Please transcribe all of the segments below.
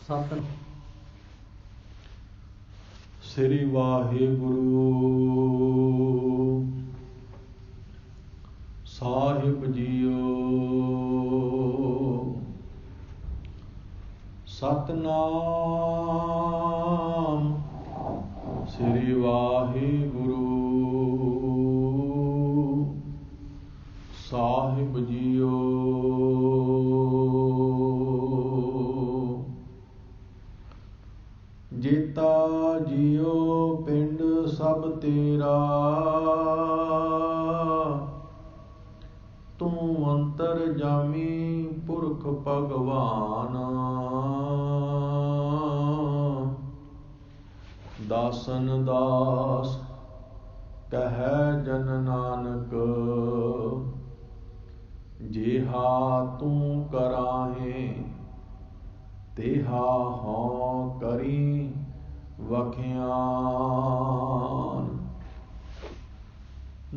ਸਤਿ ਸ੍ਰੀ ਵਾਹਿਗੁਰੂ ਸਾਹਿਬ JIO. Satnam ਸ੍ਰੀ ਵਾਹਿਗੁਰੂ ਸਾਹਿਬ JIO. Jeeta JIO ਪਿੰਡ ਸਭ ਤੇਰਾ, ਤੂੰ ਅੰਤਰ ਜਾਮੀ ਪੁਰਖ ਭਗਵਾਨ। ਦਾਸਨ ਦਾਸ ਕਹਿ ਜਨ ਨਾਨਕ, ਜਿਹਾ ਤੂੰ ਕਰਾਹੇ ਤਿਹਾ ਹੋਂ ਕਰੀ ਵਖਿਆਨ।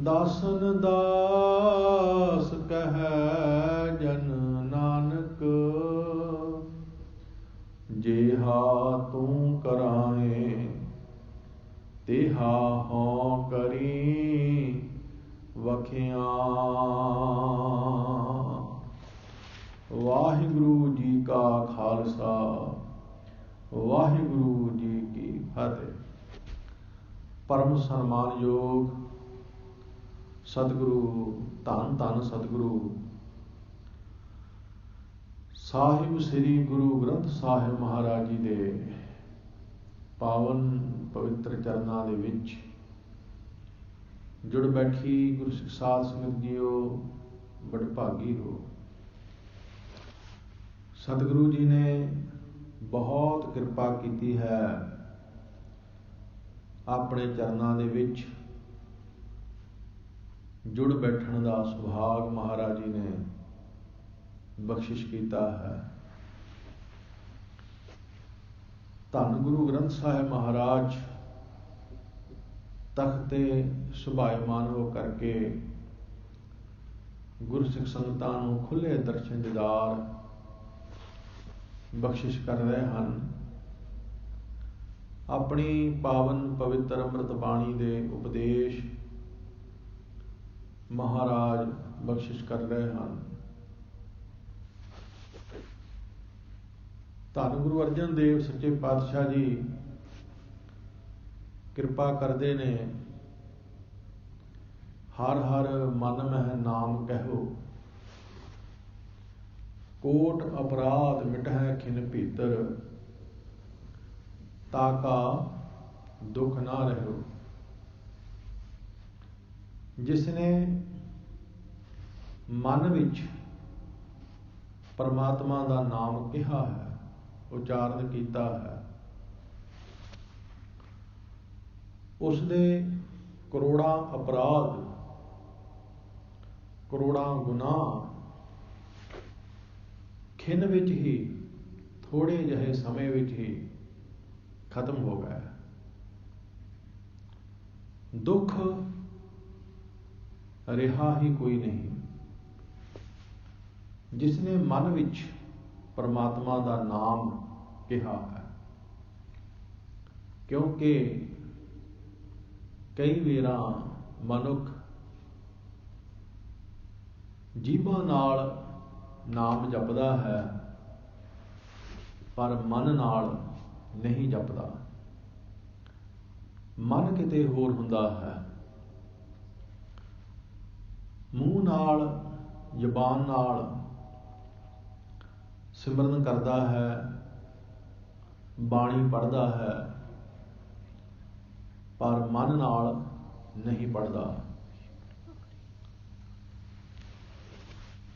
ਦਾਸਨ ਦਾਸ ਕਹਿ ਜਨ ਨਾਨਕ, ਜਿਹਾ ਤੂੰ ਕਰਾਹੇ ਤਿਹਾ ਹੋਂ ਕਰੀ ਵਖਿਆਨ। ਵਾਹਿਗੁਰੂ ਜੀ ਕਾ ਖਾਲਸਾ, ਵਾਹਿਗੁਰੂ ਜੀ ਕੀ ਫਤਿਹ। ਪਰਮ ਸਨਮਾਨਯੋਗ ਸਤਿਗੁਰੂ ਧੰਨ ਧੰਨ ਸਤਿਗੁਰੂ ਸਾਹਿਬ ਸ੍ਰੀ ਗੁਰੂ ਗ੍ਰੰਥ ਸਾਹਿਬ ਮਹਾਰਾਜ ਜੀ ਦੇ ਪਾਵਨ ਪਵਿੱਤਰ ਚਰਨਾਂ ਦੇ ਵਿੱਚ ਜੁੜ ਬੈਠੀ ਗੁਰੂ ਸਿੱਖ ਸਾਧ ਸੰਗਤ ਜੀਓ, ਬੜਭਾਗੀ ਹੋ। ਸਤਿਗੁਰੂ ਜੀ ਨੇ ਬਹੁਤ ਕਿਰਪਾ ਕੀਤੀ ਹੈ, ਆਪਣੇ ਚਰਨਾਂ ਦੇ ਵਿੱਚ ਜੁੜ ਬੈਠਣ ਦਾ ਸੁਭਾਗ ਮਹਾਰਾਜ ਜੀ ਨੇ ਬਖਸ਼ਿਸ਼ ਕੀਤਾ ਹੈ। ਧੰਨ ਗੁਰੂ ਗ੍ਰੰਥ ਸਾਹਿਬ ਮਹਾਰਾਜ ਤਖ਼ਤ ਤੇ ਸੁਭਾਇਮਾਨ ਹੋ ਕਰਕੇ ਗੁਰਸਿੱਖ ਸੰਗਤਾਂ ਨੂੰ ਖੁੱਲ੍ਹੇ ਦਰਸ਼ਨ ਦੀਦਾਰ ਬਖਸ਼ਿਸ਼ ਕਰ ਰਹੇ ਹਨ। ਆਪਣੀ ਪਾਵਨ ਪਵਿੱਤਰ ਅੰਮ੍ਰਿਤ ਬਾਣੀ ਦੇ ਉਪਦੇਸ਼ ਮਹਾਰਾਜ ਬਖਸ਼ਿਸ਼ ਕਰ ਰਹੇ ਹਨ। ਧੰਨ ਗੁਰੂ ਅਰਜਨ ਦੇਵ ਸੱਚੇ ਪਾਤਸ਼ਾਹ ਜੀ ਕਿਰਪਾ ਕਰਦੇ ਨੇ। ਹਰ ਹਰ ਮਨ ਮਹਿ ਨਾਮ ਕਹਿਓ, ਕੋਟ ਅਪਰਾਧ ਮਿਟਹਿ ਖਿਨ ਭੀਤਰ, ਤਾਕਾ ਦੁੱਖ ਨਾ ਰਹਿਓ। ਜਿਸ ਨੇ ਮਨ ਵਿੱਚ ਪਰਮਾਤਮਾ ਦਾ ਨਾਮ ਕਿਹਾ ਹੈ, ਉਚਾਰਨ ਕੀਤਾ ਹੈ, ਉਸਦੇ ਕਰੋੜਾਂ ਅਪਰਾਧ, ਕਰੋੜਾਂ ਗੁਨਾਹ ਖਿੰਨ ਵਿੱਚ ਹੀ, ਥੋੜੇ ਜਿਹੇ ਸਮੇਂ ਵਿੱਚ ਹੀ ਖਤਮ ਹੋ ਗਏ। ਦੁੱਖ ਰਿਹਾ ਹੀ ਕੋਈ ਨਹੀਂ। ਜਿਸ ਨੇ ਮਨ ਵਿੱਚ ਪਰਮਾਤਮਾ ਦਾ ਨਾਮ ਕਿਹਾ ਹੈ, ਕਿਉਂਕਿ ਕਈ ਵੇਰਾਂ ਮਨੁੱਖ ਜੀਭਾਂ ਨਾਲ ਨਾਮ ਜਪਦਾ ਹੈ, ਪਰ ਮਨ ਨਾਲ ਨਹੀਂ ਜਪਦਾ। ਮਨ ਕਿਤੇ ਹੋਰ ਹੁੰਦਾ ਹੈ। ਮੂੰਹ ਨਾਲ, ਜ਼ੁਬਾਨ ਨਾਲ ਸਿਮਰਨ ਕਰਦਾ ਹੈ, ਬਾਣੀ ਪੜ੍ਹਦਾ ਹੈ, ਪਰ ਮਨ ਨਾਲ ਨਹੀਂ ਪੜ੍ਹਦਾ।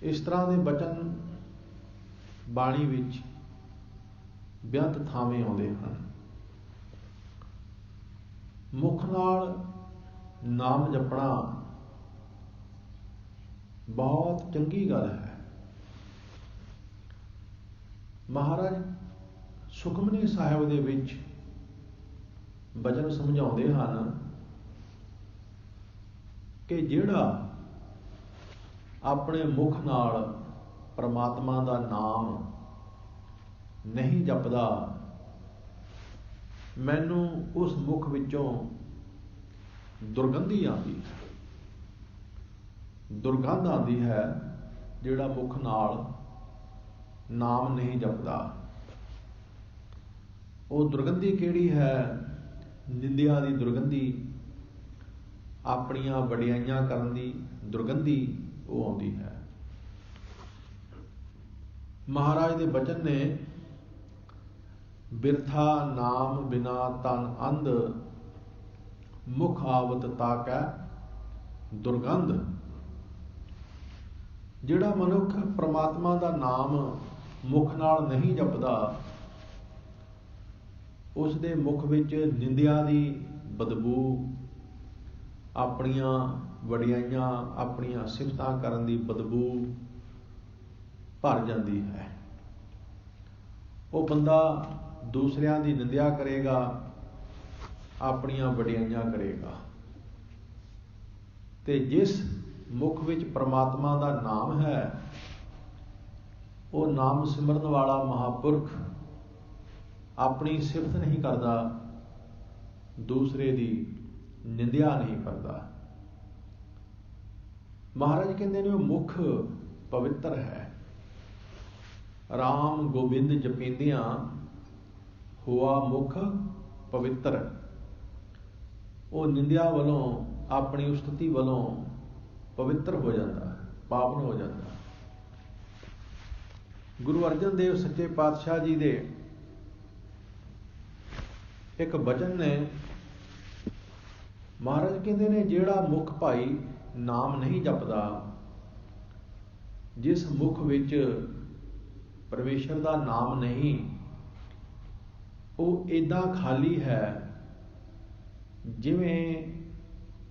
ਇਸ ਤਰ੍ਹਾਂ ਦੇ ਬਚਨ ਬਾਣੀ ਵਿੱਚ ਬੇਅੰਤ ਥਾਵੇਂ ਆਉਂਦੇ ਹਨ। ਮੁਖ ਨਾਲ ਨਾਮ ਜਪਣਾ ਬਹੁਤ ਚੰਗੀ ਗੱਲ ਹੈ। ਮਹਾਰਾਜ ਸੁਖਮਨੀ ਸਾਹਿਬ ਦੇ ਵਿੱਚ ਬਚਨ ਸਮਝਾਉਂਦੇ ਹਨ ਕਿ ਜਿਹੜਾ ਆਪਣੇ ਮੁਖ ਨਾਲ ਪਰਮਾਤਮਾ ਦਾ ਨਾਮ नहीं जपदा, मैनू उस मुख विचों दुर्गंधी आती है। दुर्गंध आती है जिहड़ा मुख नाल नाम नहीं जपदा। वो दुर्गंधी किहड़ी है? निंदिया दी दुर्गंधी, अपनियां वडियाइयां करन दी दुर्गंधी वो आउंदी है। महाराज दे बचन ने, बिरथा नाम बिना तन अंध, मुख आवत ताकै दुर्गंध। जिहड़ा मनुख परमात्मा दा नाम मुख नाल नहीं जपदा, उस दे मुख विच निंदिया दी बदबू, अपनियां वडियाइयां अपनियां सिफतां करन दी बदबू भर जाती है। वो बंदा दूसरियां दी निंदिया करेगा, अपनियां वडियाइयां करेगा। ते जिस मुख विच परमात्मा दा नाम है, वो नाम सिमरन वाला महापुरख अपनी सिफत नहीं करता, दूसरे दी निंदिया नहीं करता। महाराज कहते हैं वो मुख पवित्र है। राम गोबिंद जपींदियां हुआ मुख पवित्र। वो निंदिया वालों, अपनी उस्तति वालों पवित्र हो जाता है, पावन हो जाता है। गुरु अर्जन देव सच्चे पातशाह जी दे एक वचन ने, महाराज कहते ने, जिहड़ा मुख भाई नाम नहीं जपदा, जिस मुख विच परमेश्वर दा नाम नहीं, वो इदां खाली है जिवें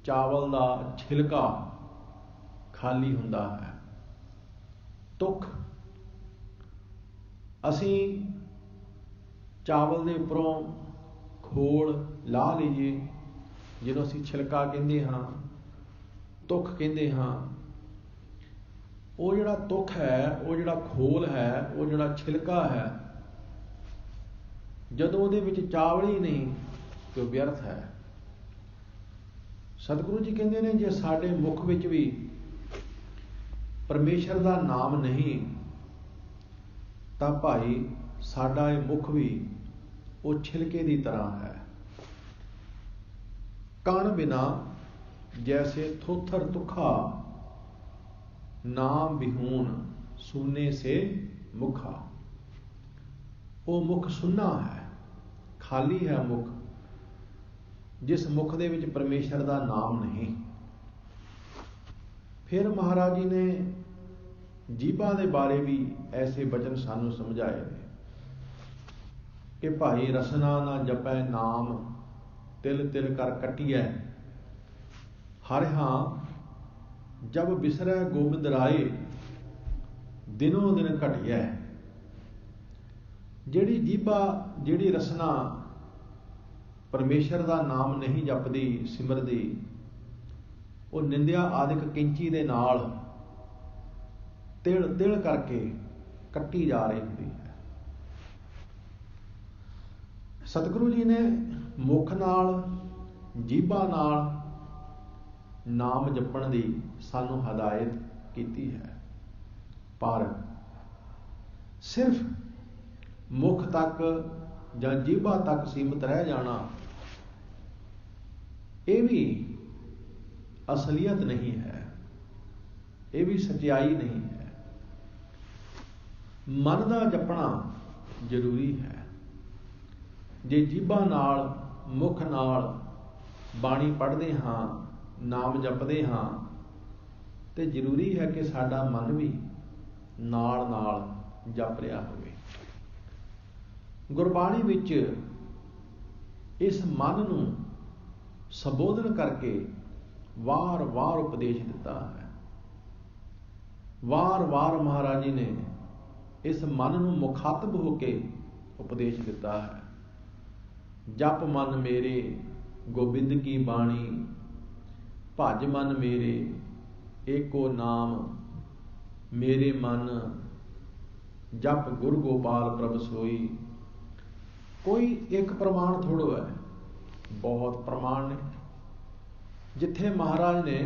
चावल दा छिलका खाली हुंदा है। तुख असीं चावल दे उपरों खोल ला लीजिए, जिन्हों असीं छिलका कहंदे हां, तुख कहंदे हां। वो जिहड़ा तुख है, वो जिहड़ा खोल है, वो जिहड़ा छिलका है, जदों उहदे विच चावल ही नहीं तो व्यर्थ है। सतगुरु जी कहंदे ने, जे साडे मुख विच भी परमेश्वर दा नाम नहीं, तां भाई साडा ये मुख भी वो छिलके की तरह है। कण बिना जैसे थोथर तुखा, नाम विहून सुनने से मुखा। वो मुख सुन्ना है, खाली है मुख, जिस मुख दे विच परमेश्वर दा नाम नहीं। फिर महाराज जी ने जीभा दे बारे भी ऐसे वचन सानू समझाए कि भाई रसना ना जपै नाम, तिल तिल कर कटिए। हर हां जब बिसरै गोबिंद राय, दिनों दिन घटिए। जिहड़ी जीभा, जिहड़ी रसना परमेश्वर दा नाम नहीं जपदी, सिमरदी, वो निंदिया आदिक किंची दे नाल तिल तिल करके कट्टी जा रही होंदी है। सतगुरु जी ने मुख नाल, जीभा नाल नाम जपण दी सानू हदायत कीती है, पर सिर्फ मुख तक जां जीभा तक सीमित रह जाना, ये भी असलियत नहीं है, ये भी सच्चाई नहीं है। मन दा जपना जरूरी है। जे जीभा नाल, मुख नाल बाणी पढ़दे हां, नाम जपदे हां, ते जरूरी है कि साडा मन भी नाल नाल जप रिहा होवे। गुरबाणी विच इस मन नूं संबोधन करके वार वार उपदेश दिता है। वार वार महाराज जी ने इस मन नूं मुखातब होके उपदेश दिता है। जप मन मेरे गोबिंद की बाणी, भज मन मेरे एको नाम, मेरे मन जप गुर गोपाल प्रभ सोई। कोई एक प्रमाण थोड़ो है, बहुत प्रमाण ने जिथे महाराज ने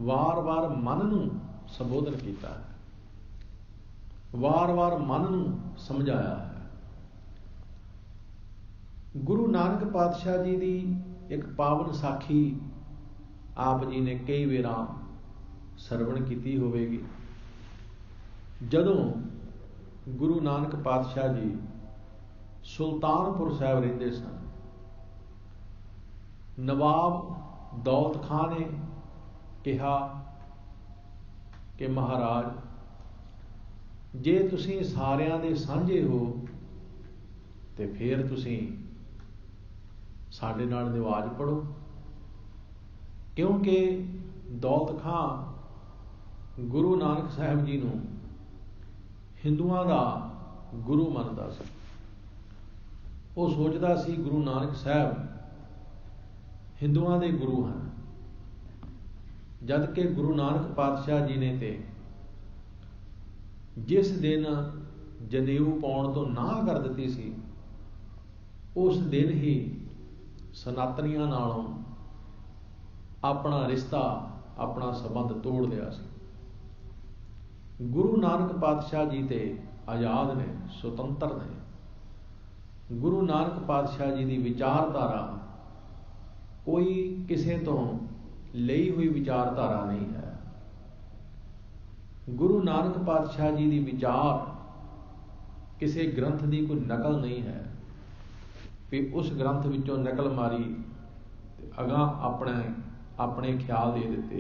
वार वार मन नूं संबोधन किया है, वार वार मन नूं समझाया है। गुरु नानक पातशाह जी की एक पावन साखी आप जी ने कई वेरा सरवण की होवेगी। जदों गुरु नानक पातशाह जी सुल्तानपुर साहब रहिंदे सन, नवाब दौलत खां ने कहा कि महाराज जे तुसीं सारिਆਂ ਦੇ ਸਾਂਝੇ हो तो फिर तुसीं साडे नाल निवाज पढ़ो, क्योंकि दौलत खां गुरु नानक साहब जी नूं हिंदुआं दा गुरु मनदा सी। वो सोचदा सी गुरु नानक साहब हिंदुआं दे गुरु हैं, जद कि गुरु नानक पातशाह जी ने ते जिस दिन जनेऊ पाउण तो नाह कर दित्ती सी, उस दिन ही सनातनियां नालों अपना रिश्ता अपना संबंध तोड़ लिया सी। गुरु नानक पातशाह जी ते आज़ाद ने, सुतंत्र ने। गुरु नानक पातशाह जी की विचारधारा कोई किसी तो लई हुई विचारधारा नहीं है। गुरु नानक पातशाह जी की विचार किसी ग्रंथ की कोई नकल नहीं है भी उस ग्रंथ विचों नकल मारी अगां अपने अपने ख्याल दे दिते,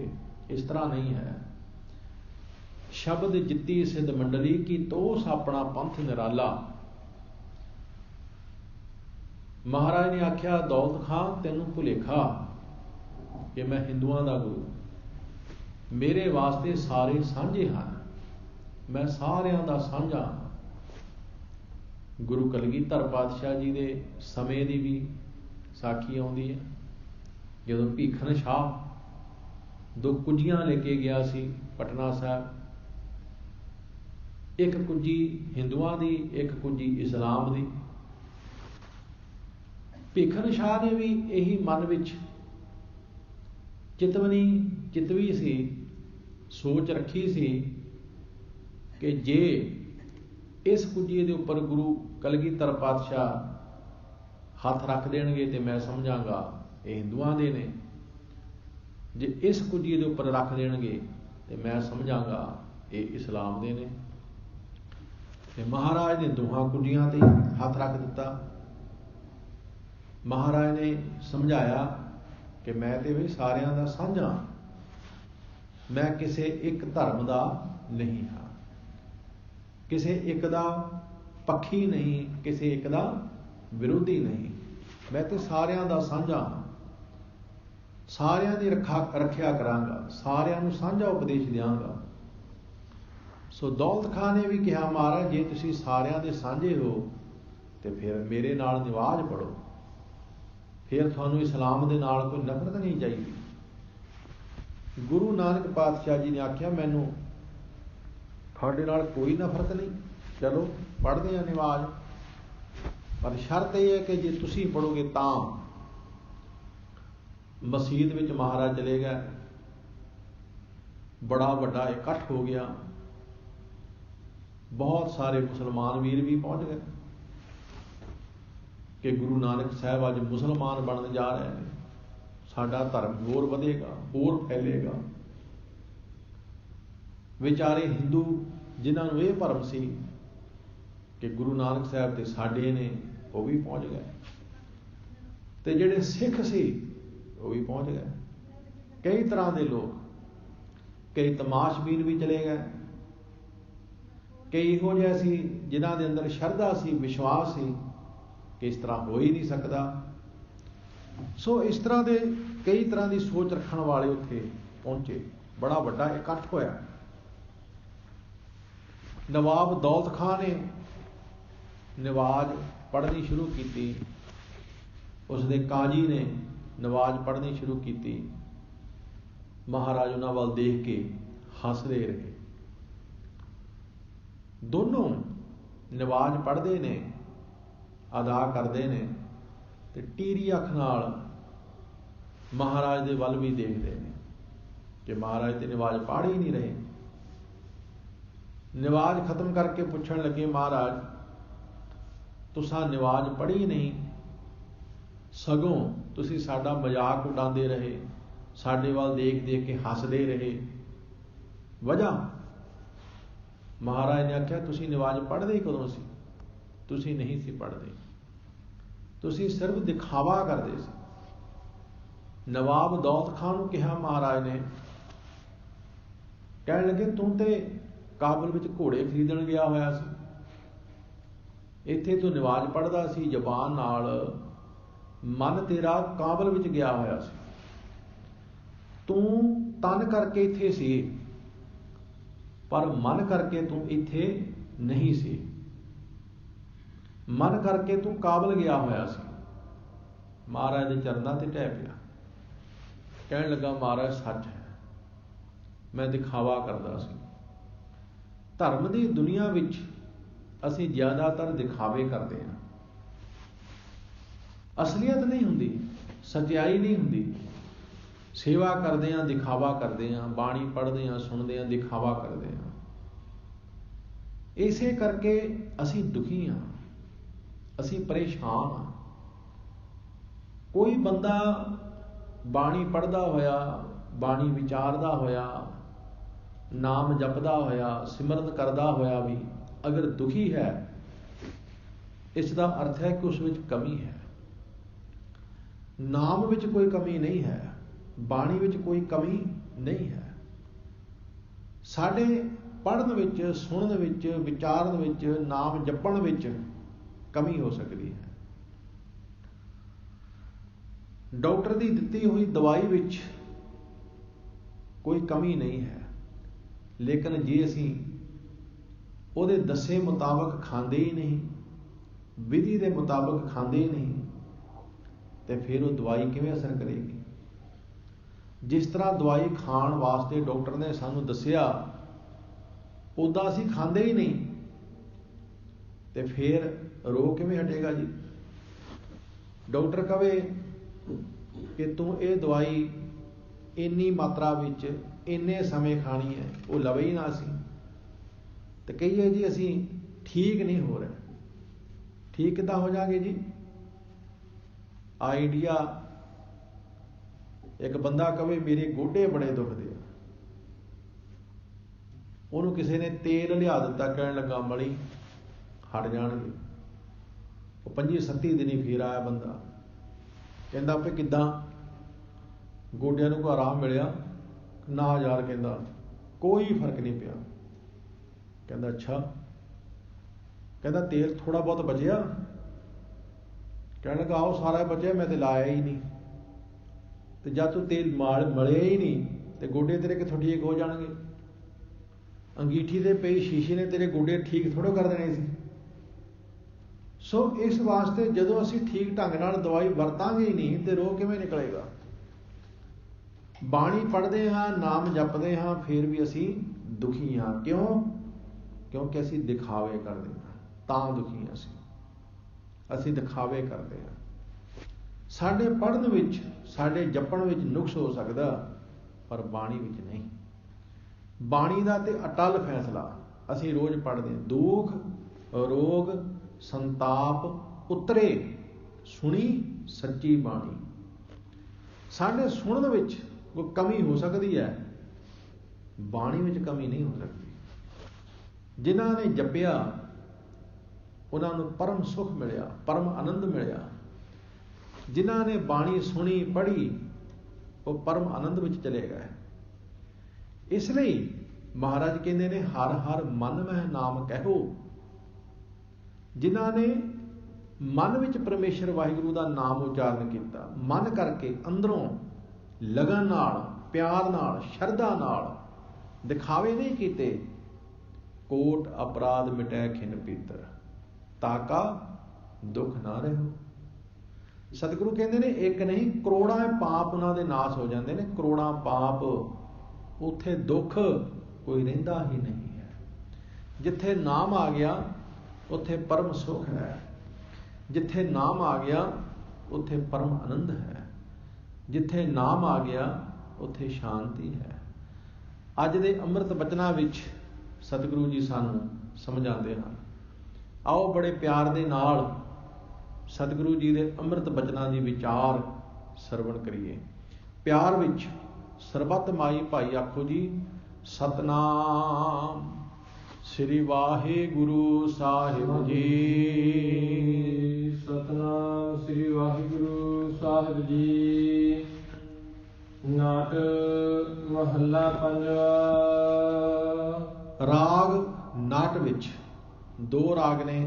इस तरह नहीं है। शब्द जित्ती सिद्ध मंडली की तोस अपना पंथ निराला। महाराज ने आख्या दौलत खां तेनू भुलेखा कि मैं हिंदुआं दा गुरु, मेरे वास्ते सारे सांझे हैं, मैं सारियां दा सांझा। गुरु कलगीधर पातशाह जी के समय की भी साखी आउंदी है, जदों भीखन शाह 2 कुंजियां लेके गया सी पटना साहब, एक कुंजी हिंदुआं दी, एक कुंजी इस्लाम दी। भीखन शाह ने भी यही मन विच चितवी सी, सोच रखी सी कि जे इस कुंजी के उपर गुरु कलगीधर पातशाह हथ रख देणगे तो मैं समझांगा ये हिंदुआं दे ने, जे इस कुंजी के उपर रख देणगे तो मैं समझांगा ये इस्लाम दे ने। ते महाराज ने दोहां कुंजियां ते हथ रख दिता। महाराज ने समझाया कि मैं तो भी सारियां दा सांझा, मैं किसी एक धर्म का नहीं हाँ, किसी एक दा पक्षी नहीं, किसी एक दा विरोधी नहीं, मैं तो सारियां दा सांझा हाँ, सारियां दी रखिया करांगा, सारियां नूं सांझा उपदेश दियांगा। सो दौलत खां ने भी कहा महाराज जे तुसीं सारियां दे सांझे हो तो फिर मेरे नाल निवाज पढ़ो, फिर थानू इस्लाम दे नाल कोई नफरत नहीं चाहिए। गुरु नानक पातशाह जी ने आख्या मैनू थाडे नाल कोई नफरत नहीं, चलो पढ़ते हैं निवाज, पर शर्त यह है कि जे तुसीं पढ़ोगे तां। मसीत विच महाराज चले गए, बड़ा वड्डा इकट्ठ हो गया, बहुत सारे मुसलमान वीर भी पहुंच गए कि गुरु नानक साहब अज मुसलमान बनने जा रहे हैं, साडा धर्म होर वधेगा, होर फैलेगा। विचारे हिंदू जिन्होंने यह भरम सी कि गुरु नानक साहब ते साडे ने, वो भी पहुंच गए, ते जिहड़े सिख सी वो भी पहुंच गए। कई तरह के लोग, कई तमाशबीन भी चले गए, कई इहो जिहे सी जिन्हां दे अंदर शरधा सी, विश्वास सी कि इस तरह हो ही नहीं सकता। सो इस तरह के कई तरह की सोच रखने वाले उत्थे पहुंचे, बड़ा वड्डा इकट्ठ होया। नवाब दौलत खां ने नवाज पढ़नी शुरू की, उसके काजी ने नवाज पढ़नी शुरू की। महाराज उन्हां वल देख के हसदे रहे। दोनों नवाज पढ़ते ने, अदा करते ने, ते टीरी अख नाल महाराज दे वल भी देखते हैं कि महाराज तो नवाज पढ़ ही नहीं रहे। नवाज खत्म करके पुछण लगे, महाराज तुसां नवाज पढ़ी नहीं, सगों तुसीं साडा मजाक उडांदे रहे, साडे वाल देख देख के हसदे रहे, वजह? महाराज ने आख्या तुसीं नवाज पढ़दे ही कदों सी? तुसीं नहीं सी पढ़दे, तुसीं सिर्फ दिखावा करदे सी। नवाब दौलत खान नूं कहा महाराज ने, कहण लगे तूं ते काबुल विच घोड़े खरीदण गया होया सी, इत्थे तूं नवाज पढ़दा सी, जबान नाल मन तेरा काबुल विच गया होया सी, तूं तन करके इत्थे सी पर मन करके तूं इत्थे नहीं सी, मन करके तूं काबुल गया होया सी। महाराज दे चरनां ते ढह पिया, कहण लगा महाराज सच है, मैं दिखावा करदा सी। धर्म की दुनिया विच असीं ज़्यादातर दिखावे करते हैं, असलीयत नहीं हुंदी, सच्चाई नहीं हुंदी। सेवा करते हैं दिखावा करते हैं, बाणी पढ़ते हैं सुनते हैं दिखावा करते हैं। इसे करके असीं दुखी हाँ, असीं परेशान हाँ। कोई बंदा बाणी पढ़दा होया, बाणी विचारदा होया, नाम जपदा होया, सिमरन करदा होया भी अगर दुखी है, इसका अर्थ है कि उस विच कमी है। नाम विच कोई कमी नहीं है, बाणी विच कोई कमी नहीं है। साडे पढ़न विच, सुनन विच, विचारन विच, नाम जपण विच कमी हो सकती है। डॉक्टर की दिती हुई दवाई विच कोई कमी नहीं है, लेकिन जे असीं ਉਹਦੇ दसे मुताबक खांदे ही नहीं, विधि के मुताबक खांदे ही नहीं, तो फिर वो दवाई किवें असर करेगी। जिस तरह दवाई खाण वास्ते डॉक्टर ने सानू दसिया उदा असीं खांदे ही नहीं, तो फिर रोग किवें हटेगा जी। डॉक्टर कहे कि तू ये दवाई इन्नी मात्रा विच इन्ने समय खानी है, वो लवे ही ना असीं, तो कहिए जी असीं ठीक नहीं हो रहे। ठीक किद्दां हो जाएंगे जी। आइडिया एक बंदा कहे मेरे गोडे बड़े दुखते हैं, उन्होंने किसी ने तेल लिया दिता, कहण लगा मली हट जाणगे। वो 25-27 दिन ही फिर आया बंदा, कहंदा पे किद्दां गोडियां नूं कोई आराम मिलिया ना? यार कहंदा कोई फर्क नहीं पिया। कहंदा अच्छा, कहंदा तेल थोड़ा बहुत बचिया? कहण लगा आओ सारा बचिया, मैं तो लाया ही नहीं। तो जब तू तेल मलिया ही नहीं तो गोडे तेरे कित्थों ठीक हो जाणगे? अंगीठी ते पई शीशी ने तेरे गोडे ठीक थोड़ो कर देने सी। सो इस वास्ते जदों असीं ठीक ढंग नाल दवाई वरतांगे ही नहीं तो रोग किवें निकलेगा। बाणी पढ़ते हाँ, नाम जपते हाँ, फिर भी असीं दुखी हाँ। क्यों? क्योंकि असीं दिखावे करते हैं, तां दुखी हाँ। असीं दिखावे करते हैं। साडे पढ़न विच, साडे जपण विच नुक्स हो सकदा, पर बाणी विच नहीं। बाणी दा ते अटल फैसला असीं रोज़ पढ़ते हैं, दुख रोग संताप उतरे सुनी सच्ची बाणी। साडे सुनन विच कोई कमी हो सकती है, बाणी विच कमी नहीं हो सकती। जिन्हां ने जपिया उन्हां नूं परम सुख मिलिया, परम आनंद मिलिया। जिन्हां ने बाणी सुनी पढ़ी वो परम आनंद विच चले गए। इसलिए महाराज कहते ने हर हर मन में नाम कहो। जिन्हां ने मन विच परमेश्वर वाहिगुरू का नाम उचारण किया, मन करके अंदरों लगन नाल, प्यार नाल, शरधा नाल, दिखावे नहीं कीते। कोट अपराध मिटै खिन पीतर, ताका दुख ना रहो। सतगुरु कहते ने एक नहीं करोड़ां पाप उन्हां दे नाश हो जाते हैं। करोड़ां पाप, उत्थे दुख कोई रहिंदा ही नहीं है। जिथे नाम आ गया उत्थे परम सुख है, जिथे नाम आ गया उत्थे परम आनंद है, जिथे नाम आ गया उत्थे शांति है। अज दे अमृत बचनां विच सतगुरु जी सानू समझाते हैं। आओ बड़े प्यार दे नाल सतगुरु जी दे अमृत बचनां दी विचार सरवण करिए। प्यार विच सरबत माई भाई आखो जी सतनाम श्री वाहिगुरु साहिब जी। सतनाम श्री वाहिगुरु साहिब जी। नाट महला पंजवा। राग नाट विच दो राग ने,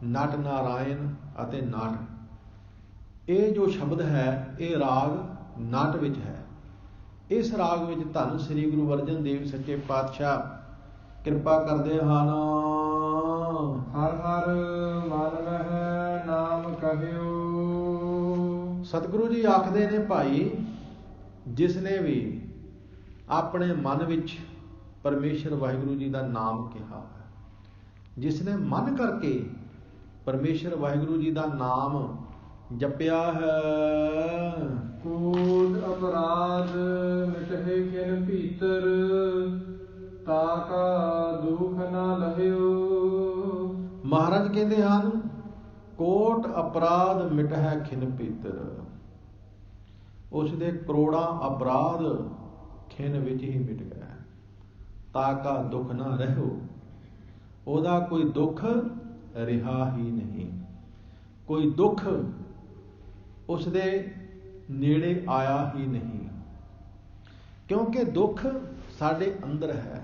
नट नारायण अते नाट। ये जो शब्द है ये राग नाट विच है। इस राग विच धन श्री गुरु अर्जन देव सच्चे पातशाह कृपा करदे हन। हर हर मन महै नाम कहियो। सतगुरु जी आखदे ने भाई, जिसने भी अपने मन विच परमेश्वर वाहिगुरु जी का नाम कहा है, जिसने मन करके परमेश्वर वाहिगुरु जी का नाम जपिया है, कूद अपराध मिटहे खिन भीतर, ताका दुख ना लहियो। महाराज कहते हैं कोट अपराध मिटहे खिन भीतर। उसदे करोड़ा अपराध खिन विच ही मिट गया। ताका दुख ना रहो, ओदा कोई दुख रिहा ही नहीं, कोई दुख उसदे नेड़े आया ही नहीं। क्योंकि दुख साडे अंदर है,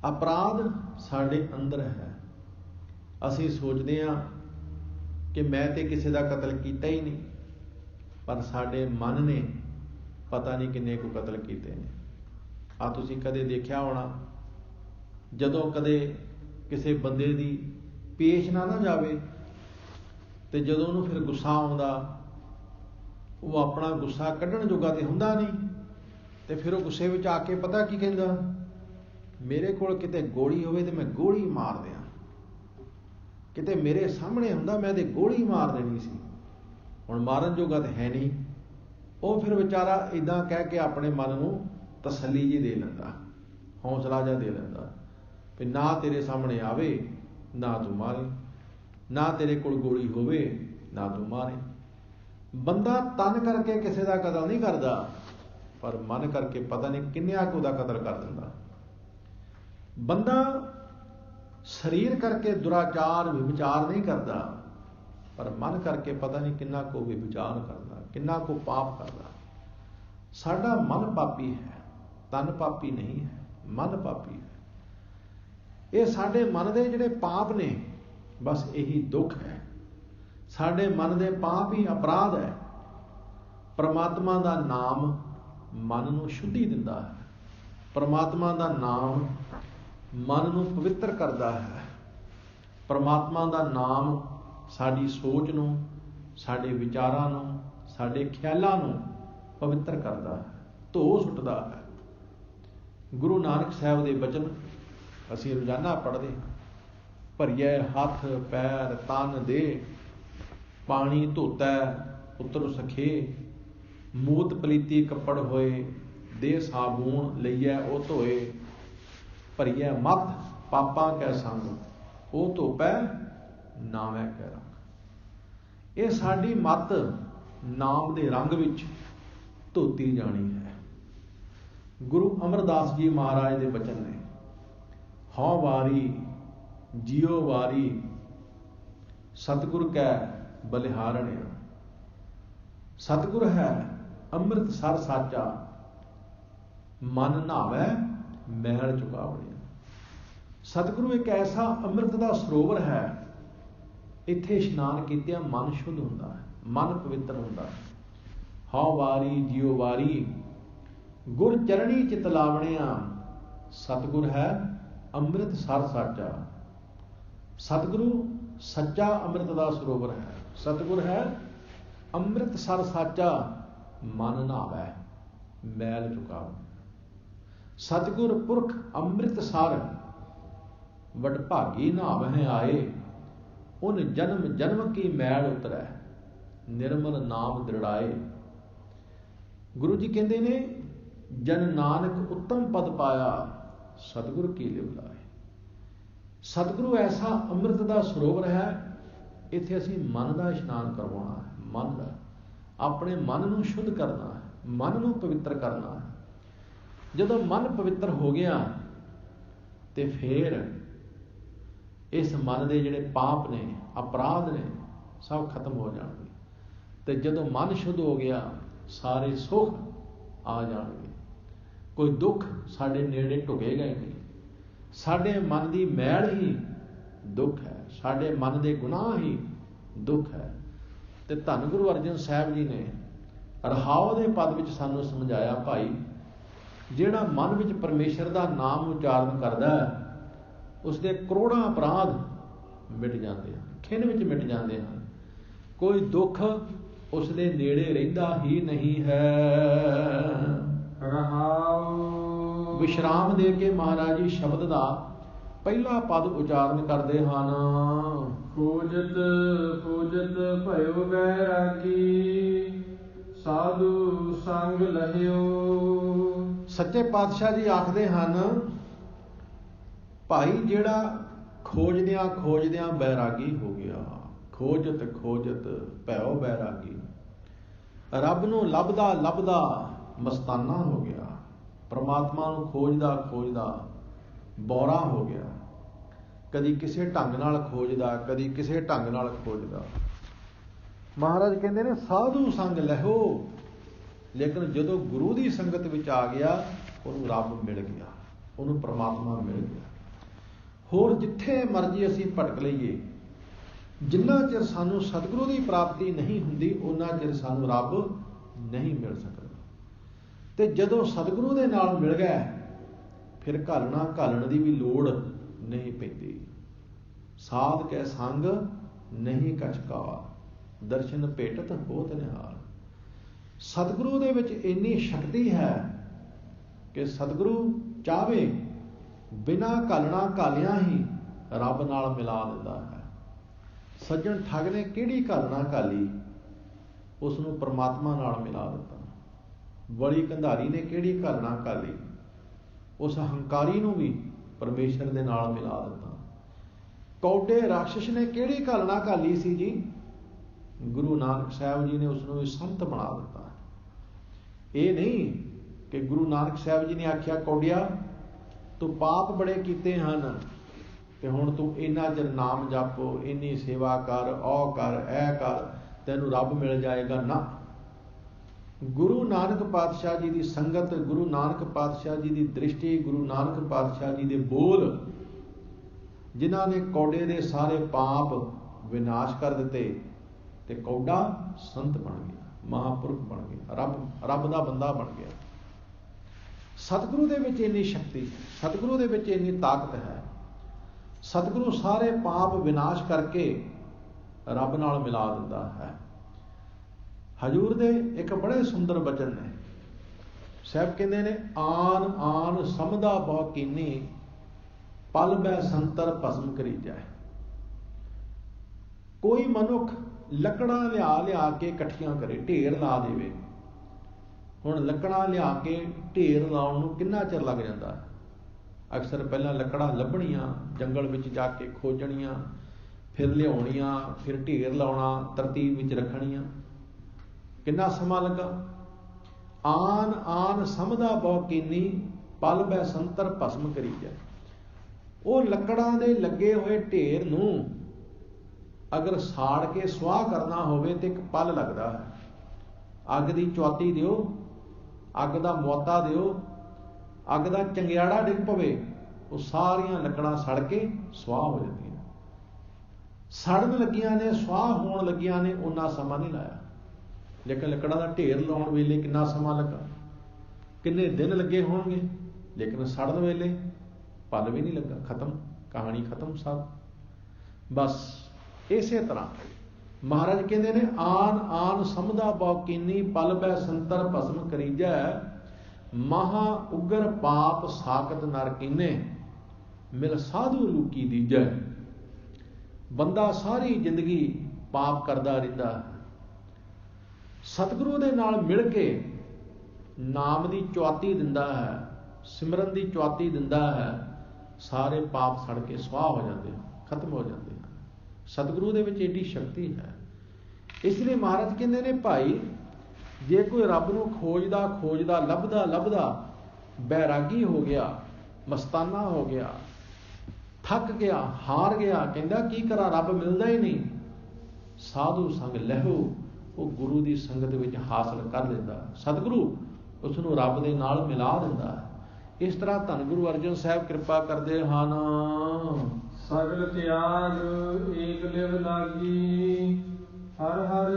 अपराध साडे अंदर है। असीं सोचते हैं कि मैं तो किसी का कतल किया ही नहीं, पर साडे मन ने पता नहीं किन्ने को कतल किए ने। आ तुसीं कदे देखिया होना, जदों कदे किसी बंदे दी पेश ना जावे ते जदों उहनूं फिर गुस्सा आउंदा, वो अपना गुस्सा कढ़ण जोगा ते हुंदा नहीं, ते फिर वो गुस्से विच आके पता की कहंदा, मेरे कोल किते गोली होवे ते मैं गोली मार दियां, किते मेरे सामने हुंदा मैं ते गोली मार देनी सी, हुण मारन जोगा ते है नहीं। वो फिर बेचारा इदां कह के अपने मन नूं तसल्ली जी दे लैंदा, हौसला जा दे लैंदा भी ना तेरे सामने आवे ना तू मारे, ना तेरे कोल गोली होवे ना तू मारे। बंदा तन करके किसी का कतल नहीं करता, पर मन करके पता नहीं किन्निया को दा कतल कर दिंदा। बंदा शरीर करके दुराचार विचार नहीं करता, पर मन करके पता नहीं किन्ना को विचार करता, किन्ना को पाप करता। साडा मन पापी है, तन पापी नहीं है, मन पापी है। ये साडे मन दे जिहड़े पाप ने, बस यही दुख है। साडे मन दे पाप ही अपराध है। परमात्मा दा नाम मन नूं शुद्धि दिंदा है, परमात्मा दा नाम मन नूं पवित्र करदा है। परमात्मा दा नाम साडी सोच नूं, साडे विचारां नूं, साडे ख्यालां नूं पवित्र करदा है, धो सुटदा है। गुरु नानक साहब दे बचन असीं रोजाना पढ़दे हां, भरिए हथ पैर तन दे, पानी धोता पुत्र सखे, मूत पलीती कपड़ होए, दे साबून लईए ओ धोए, भरिए मत पापां कै संग, ओ धोपै नावै कै रंग। ये साडी मत नाम दे रंग विच धोती जानी है। गुरु अमरदास जी महाराज दे बचन ने, हौ वारी जियो वारी सतगुर कै बलिहारण। सतगुर है अमृत सर साचा, मन नहावै मैल चुकावणे। सतगुरु एक ऐसा अमृत का सरोवर है, इत्थे इशनान कीतिया मन शुद्ध हुंदा है, मन पवित्र हुंदा है। हौ वारी जियो वारी गुर चरणी चित लावणिया, सतगुर है अमृत सर साचा। सतगुरु सच्चा अमृत का सरोवर है, सतगुर है अमृत सर साचा, मन नहावै मैल चुकावै। सतगुर पुरख अमृत सर वड भागी नावह आए, उन जन्म जन्म की मैल उतरै, निर्मल नाम दृढ़ाए। गुरु जी कहते ने जन नानक उत्तम पद पाया, सतगुरु की लिव लाए। सतगुरु ऐसा अमृत का ਸਰੋਵਰ है, इत्थे असीं मन का इशनान करवाना है, मन का अपने मन नूं शुद्ध करना है, मन नूं पवित्र करना है। जदों मन पवित्र हो गया तो फिर इस मन के जिहड़े पाप ने, अपराध ने, सब खत्म हो जाएंगे। तो जदों मन शुद्ध हो गया सारे सुख आ जाएंगे, कोई दुख साडे नेड़े ढुकेगा ही नहीं। साडे मन की मैल ही दुख है, साडे मन के गुनाह ही दुख है। तो धन गुरु अर्जन साहब जी ने रहाओ के पद में सानू समझाया, भाई जिहड़ा मन में परमेश्वर का नाम उच्चारण करता है उसके करोड़ों अपराध मिट जाते हैं, खिन में मिट जाते हैं। कोई दुख उसके नेड़े रहिंदा ही नहीं है। रहाओ विश्राम दे के महाराज जी शब्द का पहला पद उच्चारण करते हैं, खोजत खोजत भयो बैरागी, साधु संग लहियो। सच्चे पातशाह जी आखते हैं, भाई जिहड़ा खोजदियां खोजदियां बैरागी हो गया, खोजत खोजत भयो बैरागी, रब नूं लभदा लभदा मस्ताना हो गया, परमात्मा नूं खोजदा खोजदा बौरा हो गया, कदी किसी ढंग नाल खोजदा, कदी किसी ढंग नाल खोजदा। महाराज कहते ने साधु संग लहो, लेकिन जदों गुरु की संगत विच आ गया उन्होंने रब मिल गया, उन्होंने परमात्मा मिल गया। होर जिथे मर्जी असीं भटक लईए, जिन्ना चिर सानू सतगुरु की प्राप्ति नहीं हुंदी उन्ना चिर सानू रब नहीं मिल सकता। ते जदों सतगुरु दे नाल मिल गया फिर घालना घालण की भी लोड़ नहीं पैंदी। साध कै संग नहीं कछ कावा, दर्शन भेटत होत निहाल। सतगुरु दे विच इन्नी शक्ति है कि सतगुरु चाहे बिना घालना घालिया ही रब नाल मिला दिंदा है। सज्जन ठग ने किहड़ी घालना घाली, उसनूं परमात्मा नाल मिला दिता। बड़ी कंधारी ने किहड़ी घालना घाली, उस हंकारी नूं भी परमेश्वर दे नाल मिला दिता। कौडे राक्षस ने किहड़ी घालना घाली सी जी, गुरु नानक साहब जी ने उसनूं भी संत बना दिता। ये नहीं कि गुरु नानक साहब जी ने आख्या कौडिया तू पाप बड़े कीते हैं ते हुण तू इन्ना चिर नाम जप, इन्नी सेवा कर, औ कर, ऐ कर, तैनू रब मिल जाएगा ना। गुरु नानक पातशाह जी की संगत, गुरु नानक पातशाह जी की दृष्टि, गुरु नानक पातशाह जी के बोल, जिन्हां ने कौडे दे सारे पाप विनाश कर दिते ते कौडा संत बन गया, महापुरख बन गया, रब दा बंदा बन गया। सतगुरु दे विच इन्नी शक्ति, सतगुरु दे विच इन्नी ताकत है। सतगुरु सारे पाप विनाश करके रब नाल मिला दिंदा है। हजूर दे एक बड़े सुंदर बचन ने, साहब कहते ने आन आन समझदा बहु कीनी, पल बै संतर भस्म करी जाए। कोई मनुख लकड़ा लिया लिया के इकट्ठियां करे, ढेर ला देवे। हुण लकड़ा लिया के ढेर लाउण नूं किन्ना चिर लग जांदा है। अक्सर पहलां लकड़ा लभणियां, जंगल विच जाके खोजणियां, फिर लियाउणियां, फिर ढेर लाउणा, तरतीब विच रखणियां, किन्ना समां लगा। आन आन समझदा बहु कीनी, पल बै संतर भस्म करी जाए। वो लकड़ां दे लगे हुए ढेर नूं अगर साड़ के सुआह करना होवे तो एक पल लगता है। अग की चौती दिओ, अग का मोता दिओ, अग का चंगियाड़ा डिग पवे, वो सारियां लकड़ां सड़ के सुआह हो जाती। सड़न लगियां ने, सुआह होण लगियां ने, उन्ना समा नहीं लाया। लेकिन लकड़ां का ढेर लाउण वेले किन्ना समा लगा, किन्ने दिन लगे होणगे, लेकिन सड़न वेले पल भी नहीं लगा, खत्म, कहानी खत्म सब। बस इसे तरह महाराज कहते ने आन आन समझदा बहु कीनी, पल बै संतर भस्म करीजै। महा उग्र पाप साकत नर कीने, ਮਿਲ ਸਾਧੂ ਲੂਕੀ ਦੀਜੈ। ਬੰਦਾ ਸਾਰੀ ਜ਼ਿੰਦਗੀ ਪਾਪ ਕਰਦਾ ਰਹਿੰਦਾ, ਸਤਿਗੁਰੂ ਦੇ ਨਾਲ ਮਿਲ ਕੇ ਨਾਮ ਦੀ ਚੁਆਤੀ ਦਿੰਦਾ ਹੈ, ਸਿਮਰਨ ਦੀ ਚੁਆਤੀ ਦਿੰਦਾ ਹੈ, ਸਾਰੇ ਪਾਪ ਸੜ ਕੇ ਸੁਆਹ ਹੋ ਜਾਂਦੇ ਹਨ, ਖਤਮ ਹੋ ਜਾਂਦੇ ਹਨ। ਸਤਿਗੁਰੂ ਦੇ ਵਿੱਚ ਏਡੀ ਸ਼ਕਤੀ ਹੈ। ਇਸ ਲਈ ਮਹਾਰਾਜ ਕਹਿੰਦੇ ਨੇ, ਭਾਈ ਜੇ ਕੋਈ ਰੱਬ ਨੂੰ ਖੋਜਦਾ ਖੋਜਦਾ ਲੱਭਦਾ ਲੱਭਦਾ ਬੈਰਾਗੀ ਹੋ ਗਿਆ, ਮਸਤਾਨਾ ਹੋ ਗਿਆ, ਥੱਕ ਗਿਆ, ਹਾਰ ਗਿਆ, ਕਹਿੰਦਾ ਕੀ ਕਰਾਂ, ਰੱਬ ਮਿਲਦਾ ਹੀ ਨਹੀਂ, ਸਾਧੂ ਸੰਗ ਲਹੋ, ਉਹ ਗੁਰੂ ਦੀ ਸੰਗਤ ਵਿੱਚ ਹਾਸਲ ਕਰ ਲੈਂਦਾ। ਸਤਿਗੁਰੂ ਉਸ ਨੂੰ ਰੱਬ ਦੇ ਨਾਲ ਮਿਲਾ ਦਿੰਦਾ ਹੈ। ਇਸ ਤਰ੍ਹਾਂ ਧੰਨ ਗੁਰੂ ਅਰਜਨ ਸਾਹਿਬ ਕਿਰਪਾ ਕਰਦੇ ਹਨ। ਸਗਲ ਤਿਆਗ ਏਕ ਲਿਵ ਲਾਗੀ, ਹਰ ਹਰ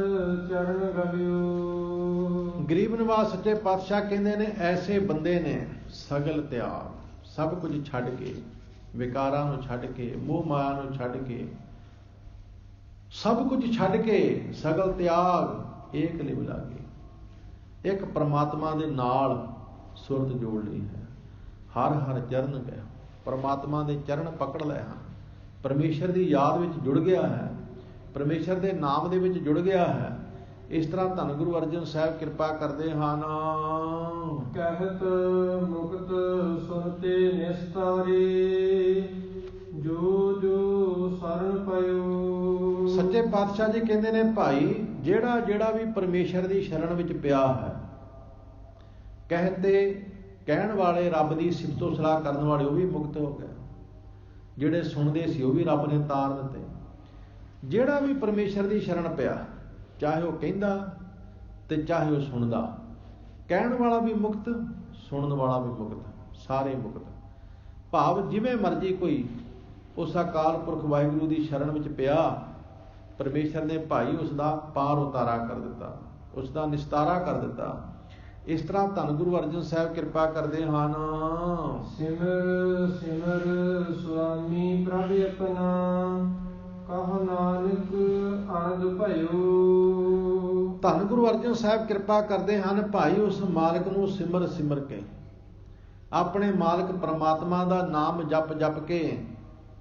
ਚਰਨ ਗਲਿਓ। ਗਰੀਬ ਨਿਵਾਸ ਸੱਚੇ ਪਾਤਸ਼ਾਹ ਕਹਿੰਦੇ ਨੇ, ਐਸੇ ਬੰਦੇ ਨੇ ਸਗਲ ਤਿਆਗ, ਸਭ ਕੁਝ ਛੱਡ ਕੇ, ਵਿਕਾਰਾਂ ਨੂੰ ਛੱਡ ਕੇ, ਮੋਹ ਮਾਇਆ ਨੂੰ ਛੱਡ ਕੇ, ਸਭ ਕੁਝ ਛੱਡ ਕੇ, ਸਗਲ ਤਿਆਗ ਏਕ ਲਿਵ ਲਾਗੇ, ਇੱਕ ਪ੍ਰਮਾਤਮਾ ਦੇ ਨਾਲ ਸੁਰਤ ਜੋੜ ਲਈ ਹੈ। ਹਰ ਹਰ ਚਰਨ ਗਏ, ਪ੍ਰਮਾਤਮਾ ਦੇ ਚਰਨ ਪਕੜ ਲਏ ਹਨ, ਪਰਮੇਸ਼ਰ ਦੀ ਯਾਦ ਵਿੱਚ ਜੁੜ ਗਿਆ ਹੈ, ਪਰਮੇਸ਼ਰ ਦੇ ਨਾਮ ਦੇ ਵਿੱਚ ਜੁੜ ਗਿਆ ਹੈ। ਇਸ ਤਰ੍ਹਾਂ ਧੰਨ ਗੁਰੂ ਅਰਜਨ ਸਾਹਿਬ ਕਿਰਪਾ ਕਰਦੇ ਹਨ। ਕਹਿਤ ਮੁਕਤ ਸੁਨਤੇ ਨਿਸਤਾਰੇ, ਜੋ ਜੋ ਸਰਨ ਪਇਓ। ਸੱਚੇ ਪਾਤਸ਼ਾਹ ਜੀ ਕਹਿੰਦੇ ਨੇ, ਭਾਈ ਜਿਹੜਾ ਜਿਹੜਾ ਵੀ ਪਰਮੇਸ਼ਰ ਦੀ ਸ਼ਰਨ ਵਿੱਚ ਪਿਆ ਹੈ, ਕਹਿਣ ਵਾਲੇ, ਰੱਬ ਦੀ ਸਿਫਤੋ ਸਲਾਹ ਕਰਨ ਵਾਲੇ, ਉਹ ਵੀ ਮੁਕਤ ਹੋ ਗਏ। ਜਿਹੜੇ ਸੁਣਦੇ ਸੀ ਉਹ ਵੀ ਰੱਬ ਨੇ ਤਾਰ ਦਿੱਤੇ। ਜਿਹੜਾ ਵੀ ਪਰਮੇਸ਼ਰ ਦੀ ਸ਼ਰਨ ਪਿਆ, ਚਾਹੇ ਉਹ ਕਹਿੰਦਾ ਤੇ ਚਾਹੇ ਉਹ ਸੁਣਦਾ, ਕਹਿਣ ਵਾਲਾ ਵੀ ਮੁਕਤ, ਸੁਣਨ ਵਾਲਾ ਵੀ ਮੁਕਤ, ਸਾਰੇ ਮੁਕਤ। ਭਾਵ ਜਿਵੇਂ ਮਰਜ਼ੀ ਕੋਈ ਉਸ ਅਕਾਲ ਪੁਰਖ ਵਾਹਿਗੁਰੂ ਦੀ ਸ਼ਰਨ ਵਿੱਚ ਪਿਆ, ਪਰਮੇਸ਼ਰ ਨੇ ਭਾਈ ਉਸ ਦਾ ਪਾਰ ਉਤਾਰਾ ਕਰ ਦਿੱਤਾ, ਉਸ ਦਾ ਨਿਸਤਾਰਾ ਕਰ ਦਿੱਤਾ। ਇਸ ਤਰ੍ਹਾਂ ਧੰਨ ਗੁਰੂ ਅਰਜਨ ਸਾਹਿਬ ਕਿਰਪਾ ਕਰਦੇ ਹਨ। ਸਿਮਰ ਸਿਮਰ ਸੁਆਮੀ ਪ੍ਰਭ ਆਪਣਾ, ਕਹ ਨਾਨਕ ਆਨੰਦ ਭਇਓ। ਧੰਨ ਗੁਰੂ ਅਰਜਨ ਸਾਹਿਬ ਕਿਰਪਾ ਕਰਦੇ ਹਨ, ਭਾਈ ਉਸ ਮਾਲਕ ਨੂੰ ਸਿਮਰ ਸਿਮਰ ਕੇ, ਆਪਣੇ ਮਾਲਕ ਪ੍ਰਮਾਤਮਾ ਦਾ ਨਾਮ ਜਪ ਜਪ ਕੇ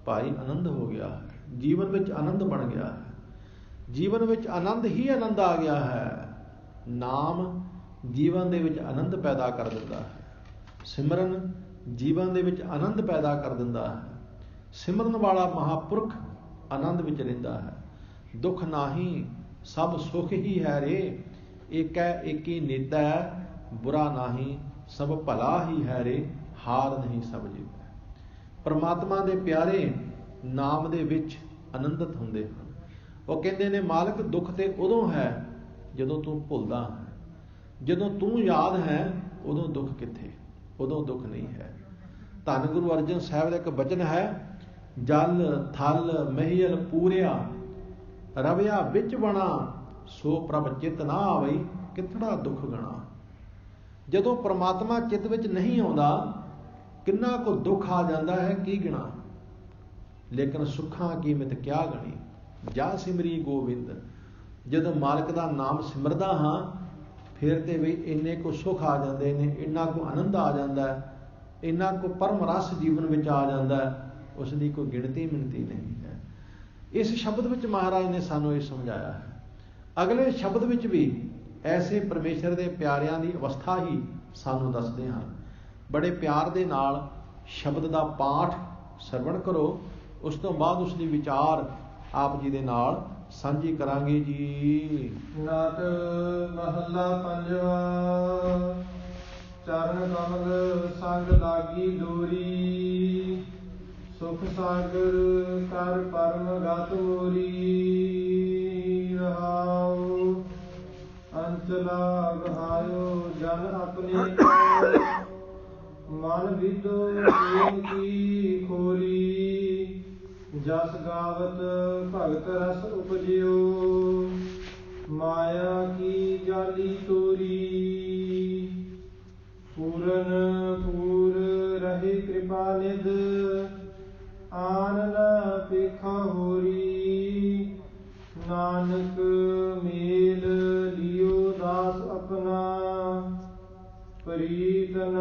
ਭਾਈ ਆਨੰਦ ਹੋ ਗਿਆ ਹੈ, ਜੀਵਨ ਵਿੱਚ ਆਨੰਦ ਬਣ ਗਿਆ ਹੈ, ਜੀਵਨ ਵਿੱਚ ਆਨੰਦ ਹੀ ਆਨੰਦ ਆ ਗਿਆ ਹੈ। ਨਾਮ ਜੀਵਨ ਦੇ ਵਿੱਚ ਆਨੰਦ ਪੈਦਾ ਕਰ ਦਿੰਦਾ ਹੈ, ਸਿਮਰਨ ਜੀਵਨ ਦੇ ਵਿੱਚ ਆਨੰਦ ਪੈਦਾ ਕਰ ਦਿੰਦਾ ਹੈ। ਸਿਮਰਨ ਵਾਲਾ ਮਹਾਂਪੁਰਖ ਆਨੰਦ ਵਿੱਚ ਰਹਿੰਦਾ ਹੈ। ਦੁੱਖ ਨਾਹੀ ਸਭ ਸੁਖ ਹੀ ਹੈ ਰੇ, ਏਕੈ ਏਕੀ ਨੀਤਾ, ਬੁਰਾ ਨਾਹੀ ਸਭ ਭਲਾ ਹੀ ਹੈ ਰੇ, ਹਾਰ ਨਹੀਂ ਸਭ ਜੀਤਾ। ਪਰਮਾਤਮਾ ਦੇ ਪਿਆਰੇ ਨਾਮ ਦੇ ਵਿੱਚ ਆਨੰਦਿਤ ਹੁੰਦੇ ਹਨ। ਉਹ ਕਹਿੰਦੇ ਨੇ, ਮਾਲਕ ਦੁੱਖ ਤੇ ਉਦੋਂ ਹੈ ਜਦੋਂ ਤੂੰ ਭੁੱਲਦਾ ਹੈ, ਜਦੋਂ ਤੂੰ ਯਾਦ ਹੈ ਉਦੋਂ ਦੁੱਖ ਕਿੱਥੇ, ਉਦੋਂ ਦੁੱਖ ਨਹੀਂ ਹੈ। ਧੰਨ ਗੁਰੂ ਅਰਜਨ ਸਾਹਿਬ ਦਾ ਇੱਕ ਬਚਨ ਹੈ, ਜਲ ਥਲ ਮਹੀਲ ਪੂਰਿਆ, ਰਵਿਆ ਵਿੱਚ ਬਣਾ, ਸੋ ਪ੍ਰਭ ਚਿਤ ਨਾ ਆਵਈ, ਕਿਤੜਾ ਦੁੱਖ ਗਣਾ। ਜਦੋਂ ਪ੍ਰਮਾਤਮਾ ਚਿੱਤ ਵਿੱਚ ਨਹੀਂ ਆਉਂਦਾ, ਕਿੰਨਾ ਕੁ ਦੁੱਖ ਆ ਜਾਂਦਾ ਹੈ, ਕੀ ਗਿਣਾ। ਲੇਕਿਨ ਸੁੱਖਾਂ ਕੀਮਤ ਕਿਆ ਗਣੀ, ਜਾ ਸਿਮਰੀ ਗੋਬਿੰਦ। ਜਦੋਂ ਮਾਲਕ ਦਾ ਨਾਮ ਸਿਮਰਦਾ ਹਾਂ, ਫਿਰ ਤੇ ਵੀ ਇੰਨੇ ਕੁ ਸੁੱਖ ਆ ਜਾਂਦੇ ਨੇ, ਇੰਨਾ ਕੁ ਆਨੰਦ ਆ ਜਾਂਦਾ ਹੈ, ਇੰਨਾ ਕੁ ਪਰਮ ਰਸ ਜੀਵਨ ਵਿੱਚ ਆ ਜਾਂਦਾ ਹੈ, ਉਸ ਦੀ ਕੋਈ ਗਿਣਤੀ ਮਿਣਤੀ ਨਹੀਂ ਹੈ। ਇਸ ਸ਼ਬਦ ਵਿੱਚ ਮਹਾਰਾਜ ਨੇ ਸਾਨੂੰ ਇਹ ਸਮਝਾਇਆ ਹੈ। ਅਗਲੇ ਸ਼ਬਦ ਵਿੱਚ ਵੀ ਐਸੇ ਪਰਮੇਸ਼ਰ ਦੇ ਪਿਆਰਿਆਂ ਦੀ ਅਵਸਥਾ ਹੀ ਸਾਨੂੰ ਦੱਸਦੇ ਹਨ। ਬੜੇ ਪਿਆਰ ਦੇ ਨਾਲ ਸ਼ਬਦ ਦਾ ਪਾਠ ਸਰਵਣ ਕਰੋ, ਉਸ ਤੋਂ ਬਾਅਦ ਉਸ ਦੀ ਵਿਚਾਰ ਆਪ ਜੀ ਦੇ ਨਾਲ ਸਾਂਝੀ ਕਰਾਂਗੇ ਜੀ। ਨਾਟ ਮਹੱਲਾ ਪੰਜਵਾ। ਚਰਨ ਕਮਲ ਸੰਗ ਲਾਗੀ ਦੋਰੀ, ਸੁਖ ਸਾਗਰ ਕਰ ਪਰਮ ਗਤ ਮੋਰੀ। ਰਹਾਉ ਅੰਚਲਾ ਗਹਾਇਓ ਜਨ ਆਪਣੇ ਕੋ, ਮਨ ਵਿਦੋ ਪ੍ਰੇਮ ਕੀ ਖੋਰੀ। ਜਸ ਗਾਵਤ ਭਗਤ ਰਸ ਉਪਜਿਓ, ਮਾਇਆ ਕੀ ਜਾਲੀ ਤੋਰੀ। ਪੂਰਨ ਪੂਰ ਰਹੇ ਕਿਰਪਾ ਨਿਧ, ਆਨ ਨ ਪੇਖਾ ਹੋਰੀ। ਨਾਨਕ ਮੇਲ ਲਿਓ ਦਾਸ ਆਪਣਾ, ਪ੍ਰੀਤ ਨ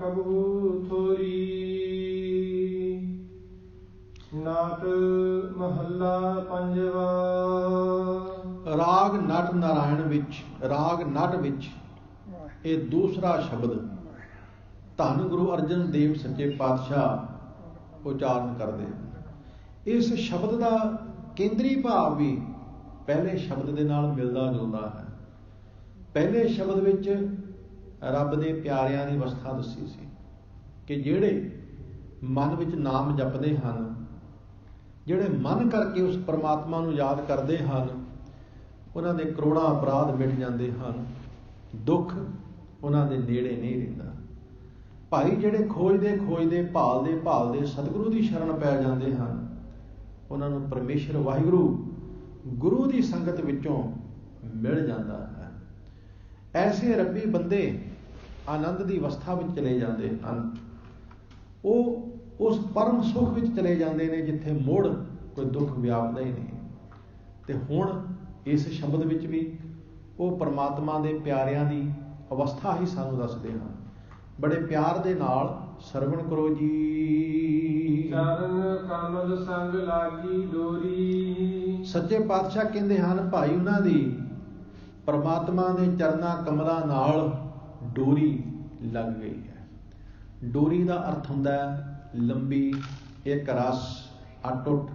ਕਬਹੂ ਥੋਰੀ। ਨਾਟ ਮਹੱਲਾ ਪੰਜਵਾ। ਰਾਗ ਨਟ ਨਾਰਾਇਣ ਵਿੱਚ, ਰਾਗ ਨਟ ਵਿੱਚ ਇਹ ਦੂਸਰਾ ਸ਼ਬਦ ਧੰਨ ਗੁਰੂ ਅਰਜਨ ਦੇਵ ਸੱਚੇ ਪਾਤਸ਼ਾਹ ਉਚਾਰਨ ਕਰਦੇ ਹਨ। ਇਸ ਸ਼ਬਦ ਦਾ ਕੇਂਦਰੀ ਭਾਵ ਵੀ ਪਹਿਲੇ ਸ਼ਬਦ ਦੇ ਨਾਲ ਮਿਲਦਾ ਜੁਲਦਾ ਹੈ। ਪਹਿਲੇ ਸ਼ਬਦ ਵਿੱਚ ਰੱਬ ਦੇ ਪਿਆਰਿਆਂ ਦੀ ਅਵਸਥਾ ਦੱਸੀ ਸੀ ਕਿ ਜਿਹੜੇ ਮਨ ਵਿੱਚ ਨਾਮ ਜਪਦੇ ਹਨ, ਜਿਹੜੇ ਮਨ ਕਰਕੇ ਉਸ ਪਰਮਾਤਮਾ ਨੂੰ ਯਾਦ ਕਰਦੇ ਹਨ, ਉਹਨਾਂ ਦੇ ਕਰੋੜਾਂ ਅਪਰਾਧ ਮਿਟ ਜਾਂਦੇ ਹਨ, ਦੁੱਖ ਉਹਨਾਂ ਦੇ ਨੇੜੇ ਨਹੀਂ ਰਹਿੰਦਾ। ਭਾਈ ਜਿਹੜੇ ਖੋਜਦੇ ਖੋਜਦੇ ਭਾਲਦੇ ਭਾਲਦੇ ਸਤਿਗੁਰੂ ਦੀ ਸ਼ਰਨ ਪੈ ਜਾਂਦੇ ਹਨ, ਉਹਨਾਂ ਨੂੰ ਪਰਮੇਸ਼ਰ ਵਾਹਿਗੁਰੂ ਗੁਰੂ ਦੀ ਸੰਗਤ ਵਿੱਚੋਂ ਮਿਲ ਜਾਂਦਾ ਹੈ। ਐਸੇ ਰੱਬੀ ਬੰਦੇ ਆਨੰਦ ਦੀ ਅਵਸਥਾ ਵਿੱਚ ਚਲੇ ਜਾਂਦੇ ਹਨ। ਉਹ ਉਸ ਪਰਮ ਸੁਖ ਵਿੱਚ ਚਲੇ ਜਾਂਦੇ ਨੇ ਜਿੱਥੇ ਮੁੜ ਕੋਈ ਦੁੱਖ ਵਿਆਪਦਾ ਹੀ ਨਹੀਂ। ਤੇ ਹੁਣ ਇਸ ਸ਼ਬਦ ਵਿੱਚ ਵੀ ਉਹ ਪਰਮਾਤਮਾ ਦੇ ਪਿਆਰਿਆਂ ਦੀ ਅਵਸਥਾ ਹੀ ਸਾਨੂੰ ਦੱਸਦੇ ਹਨ। ਬੜੇ ਪਿਆਰ ਦੇ ਨਾਲ ਸਰਵਣ ਕਰੋ ਜੀ। ਚਰਨ ਕਮਲ ਸੰਗ ਲਾਗੀ ਡੋਰੀ। ਸੱਚੇ ਪਾਤਸ਼ਾਹ ਕਹਿੰਦੇ ਹਨ ਭਾਈ ਉਹਨਾਂ ਦੀ ਪਰਮਾਤਮਾ ਦੇ ਚਰਨਾਂ ਕਮਲਾਂ ਨਾਲ ਡੋਰੀ ਲੱਗ ਗਈ ਹੈ। ਡੋਰੀ ਦਾ ਅਰਥ ਹੁੰਦਾ ਹੈ ਲੰਬੀ, ਇੱਕ ਰਸ, ਅਟੁੱਟ।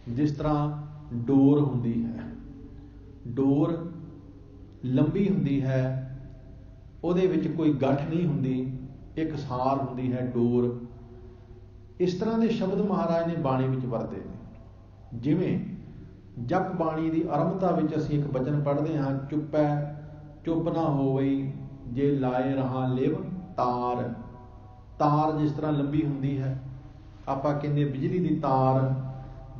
ਜਿਸ ਤਰ੍ਹਾਂ ਡੋਰ ਹੁੰਦੀ ਹੈ, ਡੋਰ ਲੰਬੀ ਹੁੰਦੀ ਹੈ, ਉਹਦੇ ਵਿੱਚ ਕੋਈ ਗੱਠ ਨਹੀਂ ਹੁੰਦੀ, ਇੱਕ ਸਾਰ ਹੁੰਦੀ ਹੈ ਡੋਰ। ਇਸ ਤਰ੍ਹਾਂ ਦੇ ਸ਼ਬਦ ਮਹਾਰਾਜ ਨੇ ਬਾਣੀ ਵਿੱਚ ਵਰਤੇ ਨੇ। ਜਿਵੇਂ ਜਪ ਬਾਣੀ ਦੀ ਆਰੰਭਤਾ ਵਿੱਚ ਅਸੀਂ ਇੱਕ ਬਚਨ ਪੜ੍ਹਦੇ ਹਾਂ, ਚੁੱਪੈ ਚੁੱਪ ਨਾ ਹੋਵਈ ਜੇ ਲਾਏ ਰਹਾ ਲਿਵ ਤਾਰ। ਤਾਰ ਜਿਸ ਤਰ੍ਹਾਂ ਲੰਬੀ ਹੁੰਦੀ ਹੈ, ਆਪਾਂ ਕਹਿੰਦੇ ਬਿਜਲੀ ਦੀ ਤਾਰ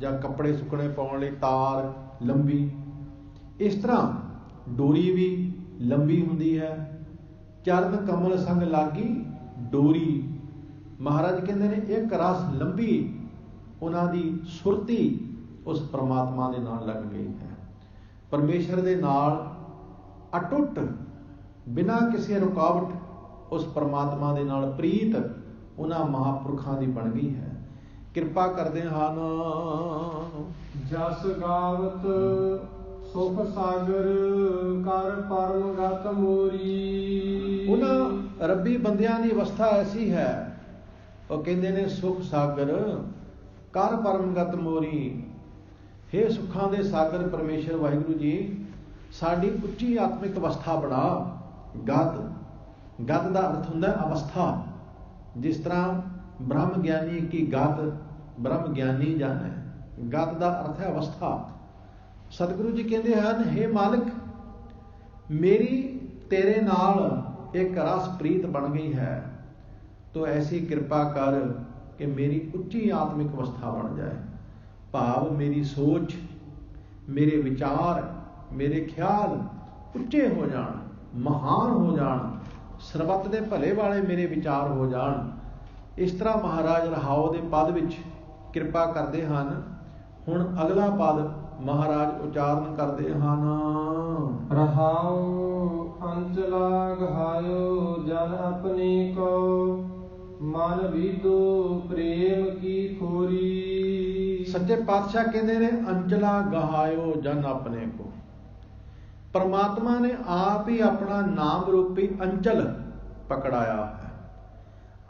ਜਾਂ ਕੱਪੜੇ ਸੁੱਕਣੇ ਪਾਉਣ ਲਈ ਤਾਰ ਲੰਬੀ, ਇਸ ਤਰ੍ਹਾਂ ਡੋਰੀ ਵੀ ਲੰਬੀ ਹੁੰਦੀ ਹੈ। ਚਰਨ ਕਮਲ ਸੰਗ ਲਾਗੀ ਡੋਰੀ। ਮਹਾਰਾਜ ਕਹਿੰਦੇ ਨੇ ਇੱਕ ਰਸ ਲੰਬੀ, ਉਹਨਾਂ ਦੀ ਸੁਰਤੀ ਉਸ ਪਰਮਾਤਮਾ ਦੇ ਨਾਲ ਲੱਗ ਗਈ ਹੈ। ਪਰਮੇਸ਼ਰ ਦੇ ਨਾਲ ਅਟੁੱਟ, ਬਿਨਾਂ ਕਿਸੇ ਰੁਕਾਵਟ ਉਸ ਪਰਮਾਤਮਾ ਦੇ ਨਾਲ ਪ੍ਰੀਤ ਉਹਨਾਂ ਮਹਾਂਪੁਰਖਾਂ ਦੀ ਬਣ ਗਈ ਹੈ। ਕਿਰਪਾ ਕਰਦੇ ਹਨ। ਜਸ ਗਾਵਤ ਸੁਖ ਸਾਗਰ ਕਰ ਪਰਮ ਗਤ ਮੋਰੀ। ਉਹਨਾਂ ਰੱਬੀ ਬੰਦਿਆਂ ਦੀ ਅਵਸਥਾ ਐਸੀ ਹੈ, ਉਹ ਕਹਿੰਦੇ ਨੇ ਸੁਖ ਸਾਗਰ ਕਰ ਪਰਮ ਗਤ ਮੋਰੀ। ਹੇ ਸੁੱਖਾਂ ਦੇ ਸਾਗਰ ਪਰਮੇਸ਼ਰ ਵਾਹਿਗੁਰੂ ਜੀ, ਸਾਡੀ ਉੱਚੀ ਆਤਮਿਕ ਅਵਸਥਾ ਬਣਾ। ਗਤ, ਗਤ ਦਾ ਅਰਥ ਹੁੰਦਾ ਅਵਸਥਾ। ਜਿਸ ਤਰ੍ਹਾਂ ਬ੍ਰਹਮ ਗਿਆਨੀ ਕੀ ਗਤ ਬ੍ਰਹਮ ਗਿਆਨੀ ਜਾਣੈ, ਗਤ ਦਾ ਅਰਥ ਹੈ ਅਵਸਥਾ। ਸਤਿਗੁਰੂ ਜੀ ਕਹਿੰਦੇ ਹਨ, ਹੇ ਮਾਲਕ, ਮੇਰੀ ਤੇਰੇ ਨਾਲ ਇੱਕ ਰਸ ਪ੍ਰੀਤ ਬਣ ਗਈ ਹੈ, ਤੋ ਐਸੀ ਕਿਰਪਾ ਕਰ ਕਿ ਮੇਰੀ ਉੱਚੀ ਆਤਮਿਕ ਅਵਸਥਾ ਬਣ ਜਾਏ। ਭਾਵ ਮੇਰੀ ਸੋਚ, ਮੇਰੇ ਵਿਚਾਰ, ਮੇਰੇ ਖਿਆਲ ਉੱਚੇ ਹੋ ਜਾਣ, ਮਹਾਨ ਹੋ ਜਾਣ, ਸਰਬੱਤ ਦੇ ਭਲੇ ਵਾਲੇ ਮੇਰੇ ਵਿਚਾਰ ਹੋ ਜਾਣ। ਇਸ ਤਰ੍ਹਾਂ ਮਹਾਰਾਜ ਰਹਾਉ ਦੇ ਪਦ ਵਿੱਚ ਕਿਰਪਾ ਕਰਦੇ ਹਨ। ਹੁਣ ਅਗਲਾ ਪਦ ਮਹਾਰਾਜ ਉਚਾਰਨ ਕਰਦੇ ਹਨ। ਰਹਾਉ ਅੰਚਲਾ ਗਹਾਇਓ ਜਨ ਆਪਣੀ ਕੋ, ਮਨ ਵੀਦੋ ਪ੍ਰੇਮ ਕੀ ਖੋਰੀ। ਸੱਚੇ ਪਾਤਸ਼ਾਹ ਕਹਿੰਦੇ ਨੇ ਅੰਚਲਾ ਗਹਾਇਓ ਜਨ ਆਪਣੇ ਕੋ। ਪਰਮਾਤਮਾ ਨੇ ਆਪ ਹੀ ਆਪਣਾ ਨਾਮ ਰੂਪੀ ਅੰਚਲ ਪਕੜਾਇਆ ਹੈ।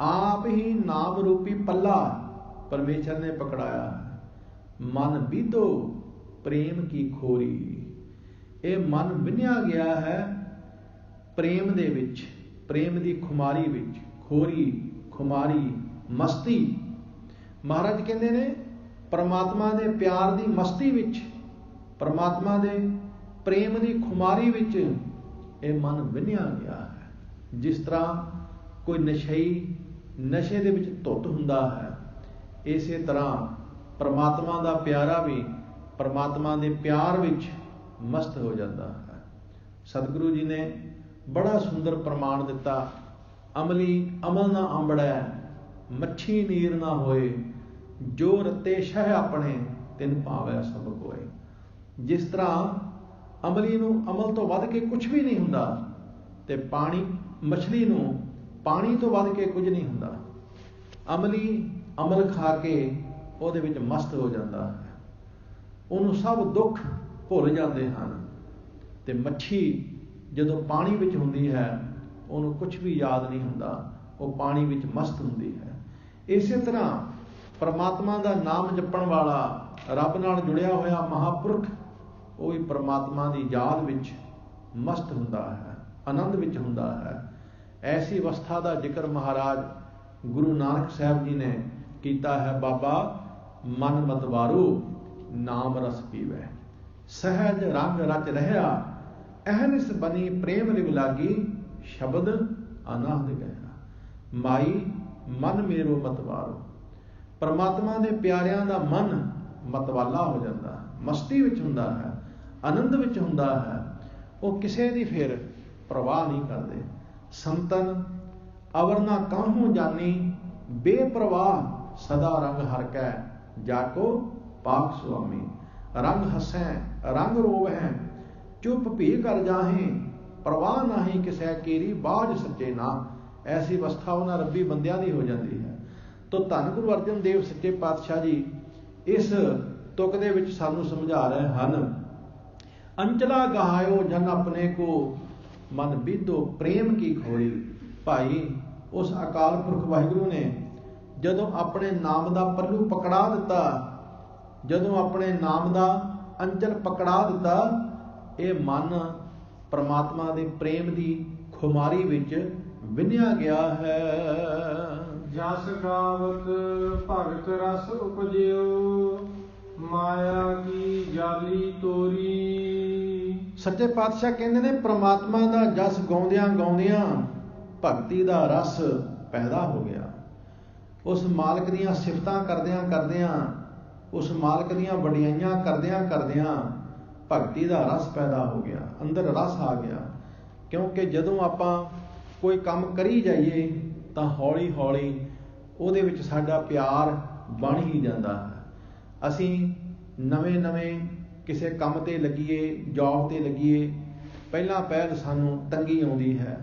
ਆਪ ਹੀ ਨਾਮ ਰੂਪੀ ਪੱਲਾ ਪਰਮੇਸ਼ਰ ਨੇ ਪਕੜਾਇਆ ਹੈ। ਮਨ ਵੀਦੋ ਪ੍ਰੇਮ ਕੀ ਖੋਰੀ। ਇਹ ਮਨ ਵਿੰਨਿਆ ਗਿਆ ਹੈ ਪ੍ਰੇਮ ਦੇ ਵਿੱਚ, ਪ੍ਰੇਮ ਦੀ ਖੁਮਾਰੀ ਵਿੱਚ। ਖੋਰੀ, ਖੁਮਾਰੀ, ਮਸਤੀ। ਮਹਾਰਾਜ ਕਹਿੰਦੇ ਨੇ ਪਰਮਾਤਮਾ ਦੇ ਪਿਆਰ ਦੀ ਮਸਤੀ ਵਿੱਚ, ਪਰਮਾਤਮਾ ਦੇ ਪ੍ਰੇਮ ਦੀ ਖੁਮਾਰੀ ਵਿੱਚ ਇਹ ਮਨ ਵਿੰਨਿਆ ਗਿਆ ਹੈ। ਜਿਸ ਤਰ੍ਹਾਂ ਕੋਈ ਨਸ਼ਈ ਨਸ਼ੇ ਦੇ ਵਿੱਚ ਧੁੱਤ ਹੁੰਦਾ ਹੈ, ਇਸੇ ਤਰ੍ਹਾਂ ਪਰਮਾਤਮਾ ਦਾ ਪਿਆਰਾ ਵੀ ਪਰਮਾਤਮਾ ਦੇ ਪਿਆਰ ਵਿੱਚ ਮਸਤ ਹੋ ਜਾਂਦਾ ਹੈ। ਸਤਿਗੁਰੂ ਜੀ ਨੇ ਬੜਾ ਸੁੰਦਰ ਪ੍ਰਮਾਣ ਦਿੱਤਾ, ਅਮਲੀ ਅਮਲ ਨਾ ਅੰਬੜੈ, ਮੱਛੀ ਨੀਰ ਨਾ ਹੋਏ, ਜੋ ਰਤੇ ਸ਼ਹਿ ਆਪਣੇ ਤਿਨ ਭਾਵੈ ਸਭ ਕੋਏ। ਜਿਸ ਤਰ੍ਹਾਂ ਅਮਲੀ ਨੂੰ ਅਮਲ ਤੋਂ ਵੱਧ ਕੇ ਕੁਝ ਵੀ ਨਹੀਂ ਹੁੰਦਾ, ਤੇ ਪਾਣੀ ਮਛਲੀ ਨੂੰ ਪਾਣੀ ਤੋਂ ਵੱਧ ਕੇ ਕੁਝ ਨਹੀਂ ਹੁੰਦਾ। ਅਮਲੀ ਅਮਲ ਖਾ ਕੇ ਉਹਦੇ ਵਿੱਚ ਮਸਤ ਹੋ ਜਾਂਦਾ ਹੈ। ਉਹਨੂੰ ਸਭ ਦੁੱਖ ਭੁੱਲ ਜਾਂਦੇ ਹਨ। ਤੇ ਮੱਛੀ ਜਦੋਂ ਪਾਣੀ ਵਿੱਚ ਹੁੰਦੀ ਹੈ ਉਹਨੂੰ ਕੁਝ ਵੀ ਯਾਦ ਨਹੀਂ ਹੁੰਦਾ, ਉਹ ਪਾਣੀ ਵਿੱਚ ਮਸਤ ਹੁੰਦੀ ਹੈ। ਇਸੇ ਤਰ੍ਹਾਂ ਪਰਮਾਤਮਾ ਦਾ ਨਾਮ ਜਪਣ ਵਾਲਾ, ਰੱਬ ਨਾਲ ਜੁੜਿਆ ਹੋਇਆ ਮਹਾਂਪੁਰਖ, ਉਹ ਵੀ ਪਰਮਾਤਮਾ ਦੀ ਯਾਦ ਵਿੱਚ ਮਸਤ ਹੁੰਦਾ ਹੈ, ਆਨੰਦ ਵਿੱਚ ਹੁੰਦਾ ਹੈ। ਐਸੀ ਅਵਸਥਾ ਦਾ ਜ਼ਿਕਰ ਮਹਾਰਾਜ ਗੁਰੂ ਨਾਨਕ ਸਾਹਿਬ ਜੀ ਨੇ ਕੀਤਾ ਹੈ। ਬਾਬਾ ਮਨ ਮਤਵਾਰੂ ਨਾਮ ਰਸ ਪੀਵੈ, ਸਹਿਜ ਰੰਗ ਰਚ ਰਹਿਆ, ਅਹਨਿਸ ਬਨੀ ਪ੍ਰੇਮ ਲਿਵ ਲਾਗੀ, ਸ਼ਬਦ ਆਨੰਦ ਗਿਆ। ਮਾਈ ਮਨ ਮੇਰੋ ਮਤਵਾਰੋ, ਪਰਮਾਤਮਾ ਦੇ ਪਿਆਰਿਆਂ ਦਾ ਮਨ ਮਤਵਾਲਾ ਹੋ ਜਾਂਦਾ, ਮਸਤੀ ਵਿੱਚ ਹੁੰਦਾ ਹੈ, ਆਨੰਦ ਵਿੱਚ ਹੁੰਦਾ ਹੈ। ਉਹ ਕਿਸੇ ਦੀ ਫਿਰ ਪ੍ਰਵਾਹ ਨਹੀਂ ਕਰਦੇ। ਸੰਤਨ ਅਵਰ ਨਾ ਕਾਹੂ ਜਾਨੀ, ਬੇਪਰਵਾਹ ਸਦਾ ਰੰਗ ਹਰ ਕੈ, ਜਾਕੋ ਪਾਕ ਸੁਆਮੀ। ਰੰਗ ਹਸੈ ਰੰਗ ਰੋਵਹਿ, ਚੁੱਪ ਭੀ ਕਰ ਜਾਹੇ, ਪ੍ਰਵਾਹ ਨਾਹੀ ਕਿਸੈ ਕੀਰੀ, ਬਾਝ ਸੱਚੇ ਨਾ। ਐਸੀ ਅਵਸਥਾ ਉਹਨਾਂ ਰੱਬੀ ਬੰਦਿਆਂ ਦੀ ਹੋ ਜਾਂਦੀ ਹੈ। ਤੋ ਧੰਨ ਗੁਰੂ ਅਰਜਨ ਦੇਵ ਸੱਚੇ ਪਾਤਸ਼ਾਹ ਜੀ ਇਸ ਤੁਕ ਦੇ ਵਿੱਚ ਸਾਨੂੰ ਸਮਝਾ ਰਹੇ ਹਨ। ਅੰਚਲਾ ਗਹਾਇਓ ਜਨ ਆਪਣੇ ਕੋ, ਮਨ ਬੀਧੋ ਪ੍ਰੇਮ ਕੀ ਖੋਰੀ। ਭਾਈ ਉਸ ਅਕਾਲ ਪੁਰਖ ਵਾਹਿਗੁਰੂ ਨੇ ਜਦੋਂ ਆਪਣੇ ਨਾਮ ਦਾ ਪੱਲੂ ਪਕੜਾ ਦਿੱਤਾ, ਜਦੋਂ ਆਪਣੇ ਨਾਮ ਦਾ ਅੰਚਲ ਪਕੜਾ ਦਿੱਤਾ, ਇਹ ਮਨ ਪਰਮਾਤਮਾ ਦੇ ਪ੍ਰੇਮ ਦੀ ਖੁਮਾਰੀ ਵਿੱਚ ਵਿੰਨਿਆ ਗਿਆ ਹੈ। ਜਸ ਗਾਵਤ ਭਗਤ ਰਸ ਉਪਜਿਓ, ਮਾਇਆ ਕੀ ਜਾਲੀ ਤੋਰੀ। ਸੱਚੇ ਪਾਤਸ਼ਾਹ ਕਹਿੰਦੇ ਨੇ ਪ੍ਰਮਾਤਮਾ ਦਾ ਜਸ ਗਾਉਂਦਿਆਂ ਗਾਉਂਦਿਆਂ ਭਗਤੀ ਦਾ ਰਸ ਪੈਦਾ ਹੋ ਗਿਆ। ਉਸ ਮਾਲਕ ਦੀਆਂ ਸਿਫਤਾਂ ਕਰਦਿਆਂ ਕਰਦਿਆਂ, ਉਸ ਮਾਲਕ ਦੀਆਂ ਵਡਿਆਈਆਂ ਕਰਦਿਆਂ ਕਰਦਿਆਂ ਭਗਤੀ ਦਾ ਰਸ ਪੈਦਾ ਹੋ ਗਿਆ, ਅੰਦਰ ਰਸ ਆ ਗਿਆ। ਕਿਉਂਕਿ ਜਦੋਂ ਆਪਾਂ ਕੋਈ ਕੰਮ ਕਰੀ ਜਾਈਏ ਤਾਂ ਹੌਲੀ ਹੌਲੀ ਉਹਦੇ ਵਿੱਚ ਸਾਡਾ ਪਿਆਰ ਬਣ ਹੀ ਜਾਂਦਾ ਹੈ। ਅਸੀਂ ਨਵੇਂ ਨਵੇਂ ਕਿਸੇ ਕੰਮ ਤੇ ਲੱਗੀਏ, ਜੌਬ ਤੇ ਲੱਗੀਏ, ਪਹਿਲਾਂ ਪਹਿਲ ਸਾਨੂੰ ਤੰਗੀ ਆਉਂਦੀ ਹੈ,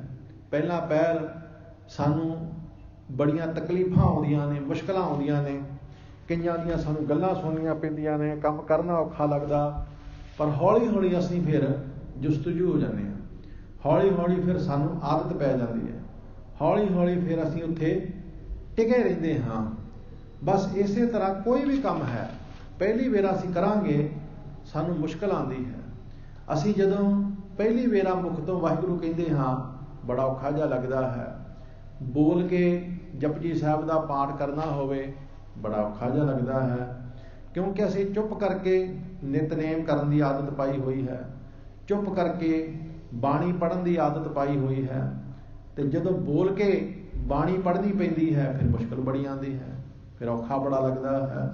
ਪਹਿਲਾਂ ਪਹਿਲ ਸਾਨੂੰ ਬੜੀਆਂ ਤਕਲੀਫਾਂ ਆਉਂਦੀਆਂ ਨੇ, ਮੁਸ਼ਕਲਾਂ ਆਉਂਦੀਆਂ ਨੇ, ਕਈਆਂ ਦੀਆਂ ਸਾਨੂੰ ਗੱਲਾਂ ਸੁਣਨੀਆਂ ਪੈਂਦੀਆਂ ਨੇ, ਕੰਮ ਕਰਨਾ ਔਖਾ ਲੱਗਦਾ। ਪਰ ਹੌਲੀ ਹੌਲੀ ਅਸੀਂ ਫਿਰ ਜੁਸਤਜੂ ਹੋ ਜਾਂਦੇ ਹਾਂ, ਹੌਲੀ ਹੌਲੀ ਫਿਰ ਸਾਨੂੰ ਆਦਤ ਪੈ ਜਾਂਦੀ ਹੈ, ਹੌਲੀ ਹੌਲੀ ਫਿਰ ਅਸੀਂ ਉੱਥੇ ਟਿਕੇ ਰਹਿੰਦੇ ਹਾਂ। ਬਸ ਇਸੇ ਤਰ੍ਹਾਂ ਕੋਈ ਵੀ ਕੰਮ ਹੈ, ਪਹਿਲੀ ਵੇਰ ਅਸੀਂ ਕਰਾਂਗੇ ਸਾਨੂੰ ਮੁਸ਼ਕਲ ਆਉਂਦੀ ਹੈ। ਅਸੀਂ ਜਦੋਂ ਪਹਿਲੀ ਵੇਰਾ ਮੁਖ ਤੋਂ ਵਾਹਿਗੁਰੂ ਕਹਿੰਦੇ ਹਾਂ ਬੜਾ ਔਖਾ ਜਿਹਾ ਲੱਗਦਾ ਹੈ। ਬੋਲ ਕੇ ਜਪਜੀ ਸਾਹਿਬ ਦਾ ਪਾਠ ਕਰਨਾ ਹੋਵੇ ਬੜਾ ਔਖਾ ਜਿਹਾ ਲੱਗਦਾ ਹੈ, ਕਿਉਂਕਿ ਅਸੀਂ ਚੁੱਪ ਕਰਕੇ ਨਿਤਨੇਮ ਕਰਨ ਦੀ ਆਦਤ ਪਾਈ ਹੋਈ ਹੈ, ਚੁੱਪ ਕਰਕੇ ਬਾਣੀ ਪੜ੍ਹਨ ਦੀ ਆਦਤ ਪਾਈ ਹੋਈ ਹੈ। ਤੇ ਜਦੋਂ ਬੋਲ ਕੇ ਬਾਣੀ ਪੜ੍ਹਨੀ ਪੈਂਦੀ ਹੈ ਫਿਰ ਮੁਸ਼ਕਲ ਬੜੀ ਆਉਂਦੀ ਹੈ, ਫਿਰ ਔਖਾ ਬੜਾ ਲੱਗਦਾ ਹੈ।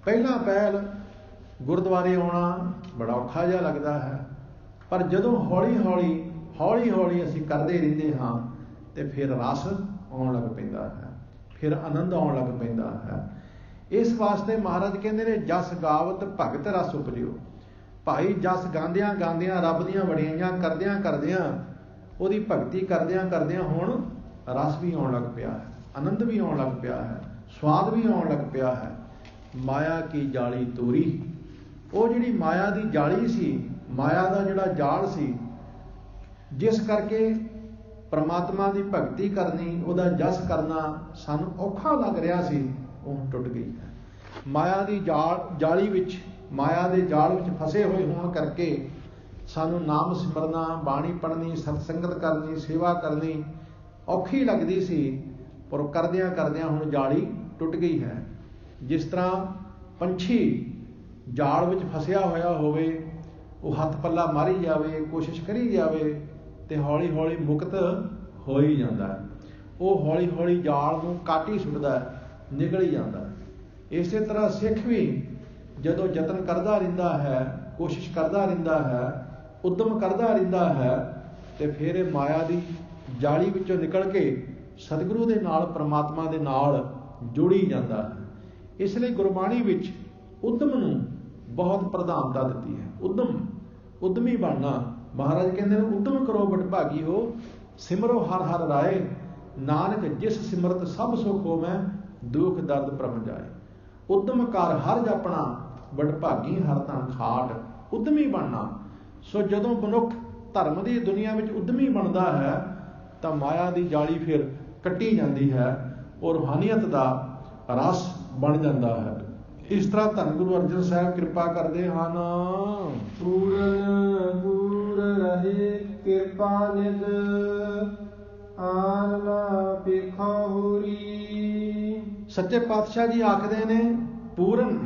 ਪਹਿਲਾਂ ਪਹਿਲ ਗੁਰਦੁਆਰੇ ਆਉਣਾ ਬੜਾ ਔਖਾ ਜਿਹਾ ਲੱਗਦਾ ਹੈ, ਪਰ ਜਦੋਂ ਹੌਲੀ ਹੌਲੀ ਅਸੀਂ ਕਰਦੇ ਰਹਿੰਦੇ ਹਾਂ ਤੇ ਫਿਰ ਰਸ ਆਉਣ ਲੱਗ ਪੈਂਦਾ ਹੈ, ਫਿਰ ਆਨੰਦ ਆਉਣ ਲੱਗ ਪੈਂਦਾ ਹੈ। ਇਸ ਵਾਸਤੇ ਮਹਾਰਾਜ ਕਹਿੰਦੇ ਨੇ ਜਸ ਗਾਵਤ ਭਗਤ ਰਸ ਉਪਜਿਓ। ਭਾਈ ਜਸ ਗਾਉਂਦਿਆਂ ਗਾਉਂਦਿਆਂ, ਰੱਬ ਦੀਆਂ ਵਡਿਆਈਆਂ ਕਰਦਿਆਂ ਕਰਦਿਆਂ, ਉਹਦੀ ਭਗਤੀ ਕਰਦਿਆਂ ਕਰਦਿਆਂ ਹੁਣ ਰਸ ਵੀ ਆਉਣ ਲੱਗ ਪਿਆ ਹੈ, ਆਨੰਦ ਵੀ ਆਉਣ ਲੱਗ ਪਿਆ ਹੈ, ਸਵਾਦ ਵੀ ਆਉਣ ਲੱਗ ਪਿਆ ਹੈ। ਮਾਇਆ ਕੀ ਜਾਲੀ ਤੋਰੀ, ਉਹ ਜਿਹੜੀ ਮਾਇਆ ਦੀ ਜਾਲੀ ਸੀ, ਮਾਇਆ ਦਾ ਜਿਹੜਾ ਜਾਲ ਸੀ, ਜਿਸ ਕਰਕੇ ਪਰਮਾਤਮਾ ਦੀ ਭਗਤੀ ਕਰਨੀ, ਉਹਦਾ ਜਸ ਕਰਨਾ ਸਾਨੂੰ ਔਖਾ ਲੱਗ ਰਿਹਾ ਸੀ, ਉਹ ਟੁੱਟ ਗਈ ਹੈ। ਮਾਇਆ ਦੀ ਜਾਲੀ ਵਿੱਚ, ਮਾਇਆ ਦੇ ਜਾਲ ਵਿੱਚ ਫਸੇ ਹੋਏ ਹੋਣ ਕਰਕੇ ਸਾਨੂੰ ਨਾਮ ਸਿਮਰਨਾ, ਬਾਣੀ ਪੜ੍ਹਨੀ, ਸਤਸੰਗਤ ਕਰਨੀ, ਸੇਵਾ ਕਰਨੀ ਔਖੀ ਲੱਗਦੀ ਸੀ, ਪਰ ਕਰਦਿਆਂ ਕਰਦਿਆਂ ਹੁਣ ਜਾਲੀ ਟੁੱਟ ਗਈ ਹੈ। ਜਿਸ ਤਰ੍ਹਾਂ ਪੰਛੀ ਜਾਲ ਵਿੱਚ ਫਸਿਆ ਹੋਇਆ ਹੋਵੇ, ਉਹ ਹੱਥ ਪੱਲਾ ਮਾਰੀ ਜਾਵੇ, ਕੋਸ਼ਿਸ਼ ਕਰੀ ਜਾਵੇ ਤੇ ਹੌਲੀ ਹੌਲੀ ਮੁਕਤ ਹੋ ਹੀ ਜਾਂਦਾ ਹੈ। ਉਹ ਹੌਲੀ ਹੌਲੀ ਜਾਲ ਨੂੰ ਕੱਟ ਹੀ ਸੁੱਟਦਾ ਹੈ, ਨਿਕਲ ਹੀ ਜਾਂਦਾ ਹੈ। ਇਸੇ ਤਰ੍ਹਾਂ ਸਿੱਖ ਵੀ ਜਦੋਂ ਯਤਨ ਕਰਦਾ ਰਹਿੰਦਾ ਹੈ, ਕੋਸ਼ਿਸ਼ ਕਰਦਾ ਰਹਿੰਦਾ ਹੈ, ਉਦਮ ਕਰਦਾ ਰਹਿੰਦਾ ਹੈ, ਤੇ ਫਿਰ ਇਹ ਮਾਇਆ ਦੀ ਜਾਲੀ ਵਿੱਚੋਂ ਨਿਕਲ ਕੇ ਸਤਿਗੁਰੂ ਦੇ ਨਾਲ, ਪਰਮਾਤਮਾ ਦੇ ਨਾਲ ਜੁੜੀ ਜਾਂਦਾ ਹੈ। ਇਸ ਲਈ ਗੁਰਬਾਣੀ ਵਿੱਚ ਉਦਮ ਨੂੰ ਬਹੁਤ ਪ੍ਰਧਾਨਤਾ ਦਿੱਤੀ ਹੈ। ਉਦਮੀ ਬਣਨਾ। ਮਹਾਰਾਜ ਕਹਿੰਦੇ ਨੇ ਉਦਮ ਕਰੋ ਵਡਭਾਗੀ ਹੋ, ਸਿਮਰੋ ਹਰ ਹਰ ਰਾਏ, ਨਾਨਕ ਜਿਸ ਸਿਮਰਤ ਸਭ ਸੁਖ ਹੋਵੈ, ਦੁਖ ਦਰਦ ਭਰਮ ਜਾਏ। ਉਦਮ ਕਰ ਹਰ ਜਪਣਾ, ਵਡਭਾਗੀ ਹਰ ਤਾਂ ਖਾਟ, ਉਦਮੀ ਬਣਨਾ। ਸੋ ਜਦੋਂ ਮਨੁੱਖ ਧਰਮ ਦੀ ਦੁਨੀਆ ਵਿੱਚ ਉਦਮੀ ਬਣਦਾ ਹੈ ਤਾਂ ਮਾਇਆ ਦੀ ਜਾਲੀ ਫਿਰ ਕੱਟੀ ਜਾਂਦੀ ਹੈ ਔਰ ਰੂਹਾਨੀਅਤ ਦਾ ਰਸ ਬਣ ਜਾਂਦਾ ਹੈ। ਇਸ ਤਰ੍ਹਾਂ ਧੰਨ ਗੁਰੂ ਅਰਜਨ ਸਾਹਿਬ ਕਿਰਪਾ ਕਰਦੇ ਹਨ। ਪੂਰਨ ਪੂਰ ਰਹੇ ਕਿਰਪਾ ਨਿਧ, ਆਨ ਨਾ ਪੇਖਾ ਹੋਰੀ। ਸੱਚੇ ਪਾਤਸ਼ਾਹ ਜੀ ਆਖਦੇ ਨੇ ਪੂਰਨ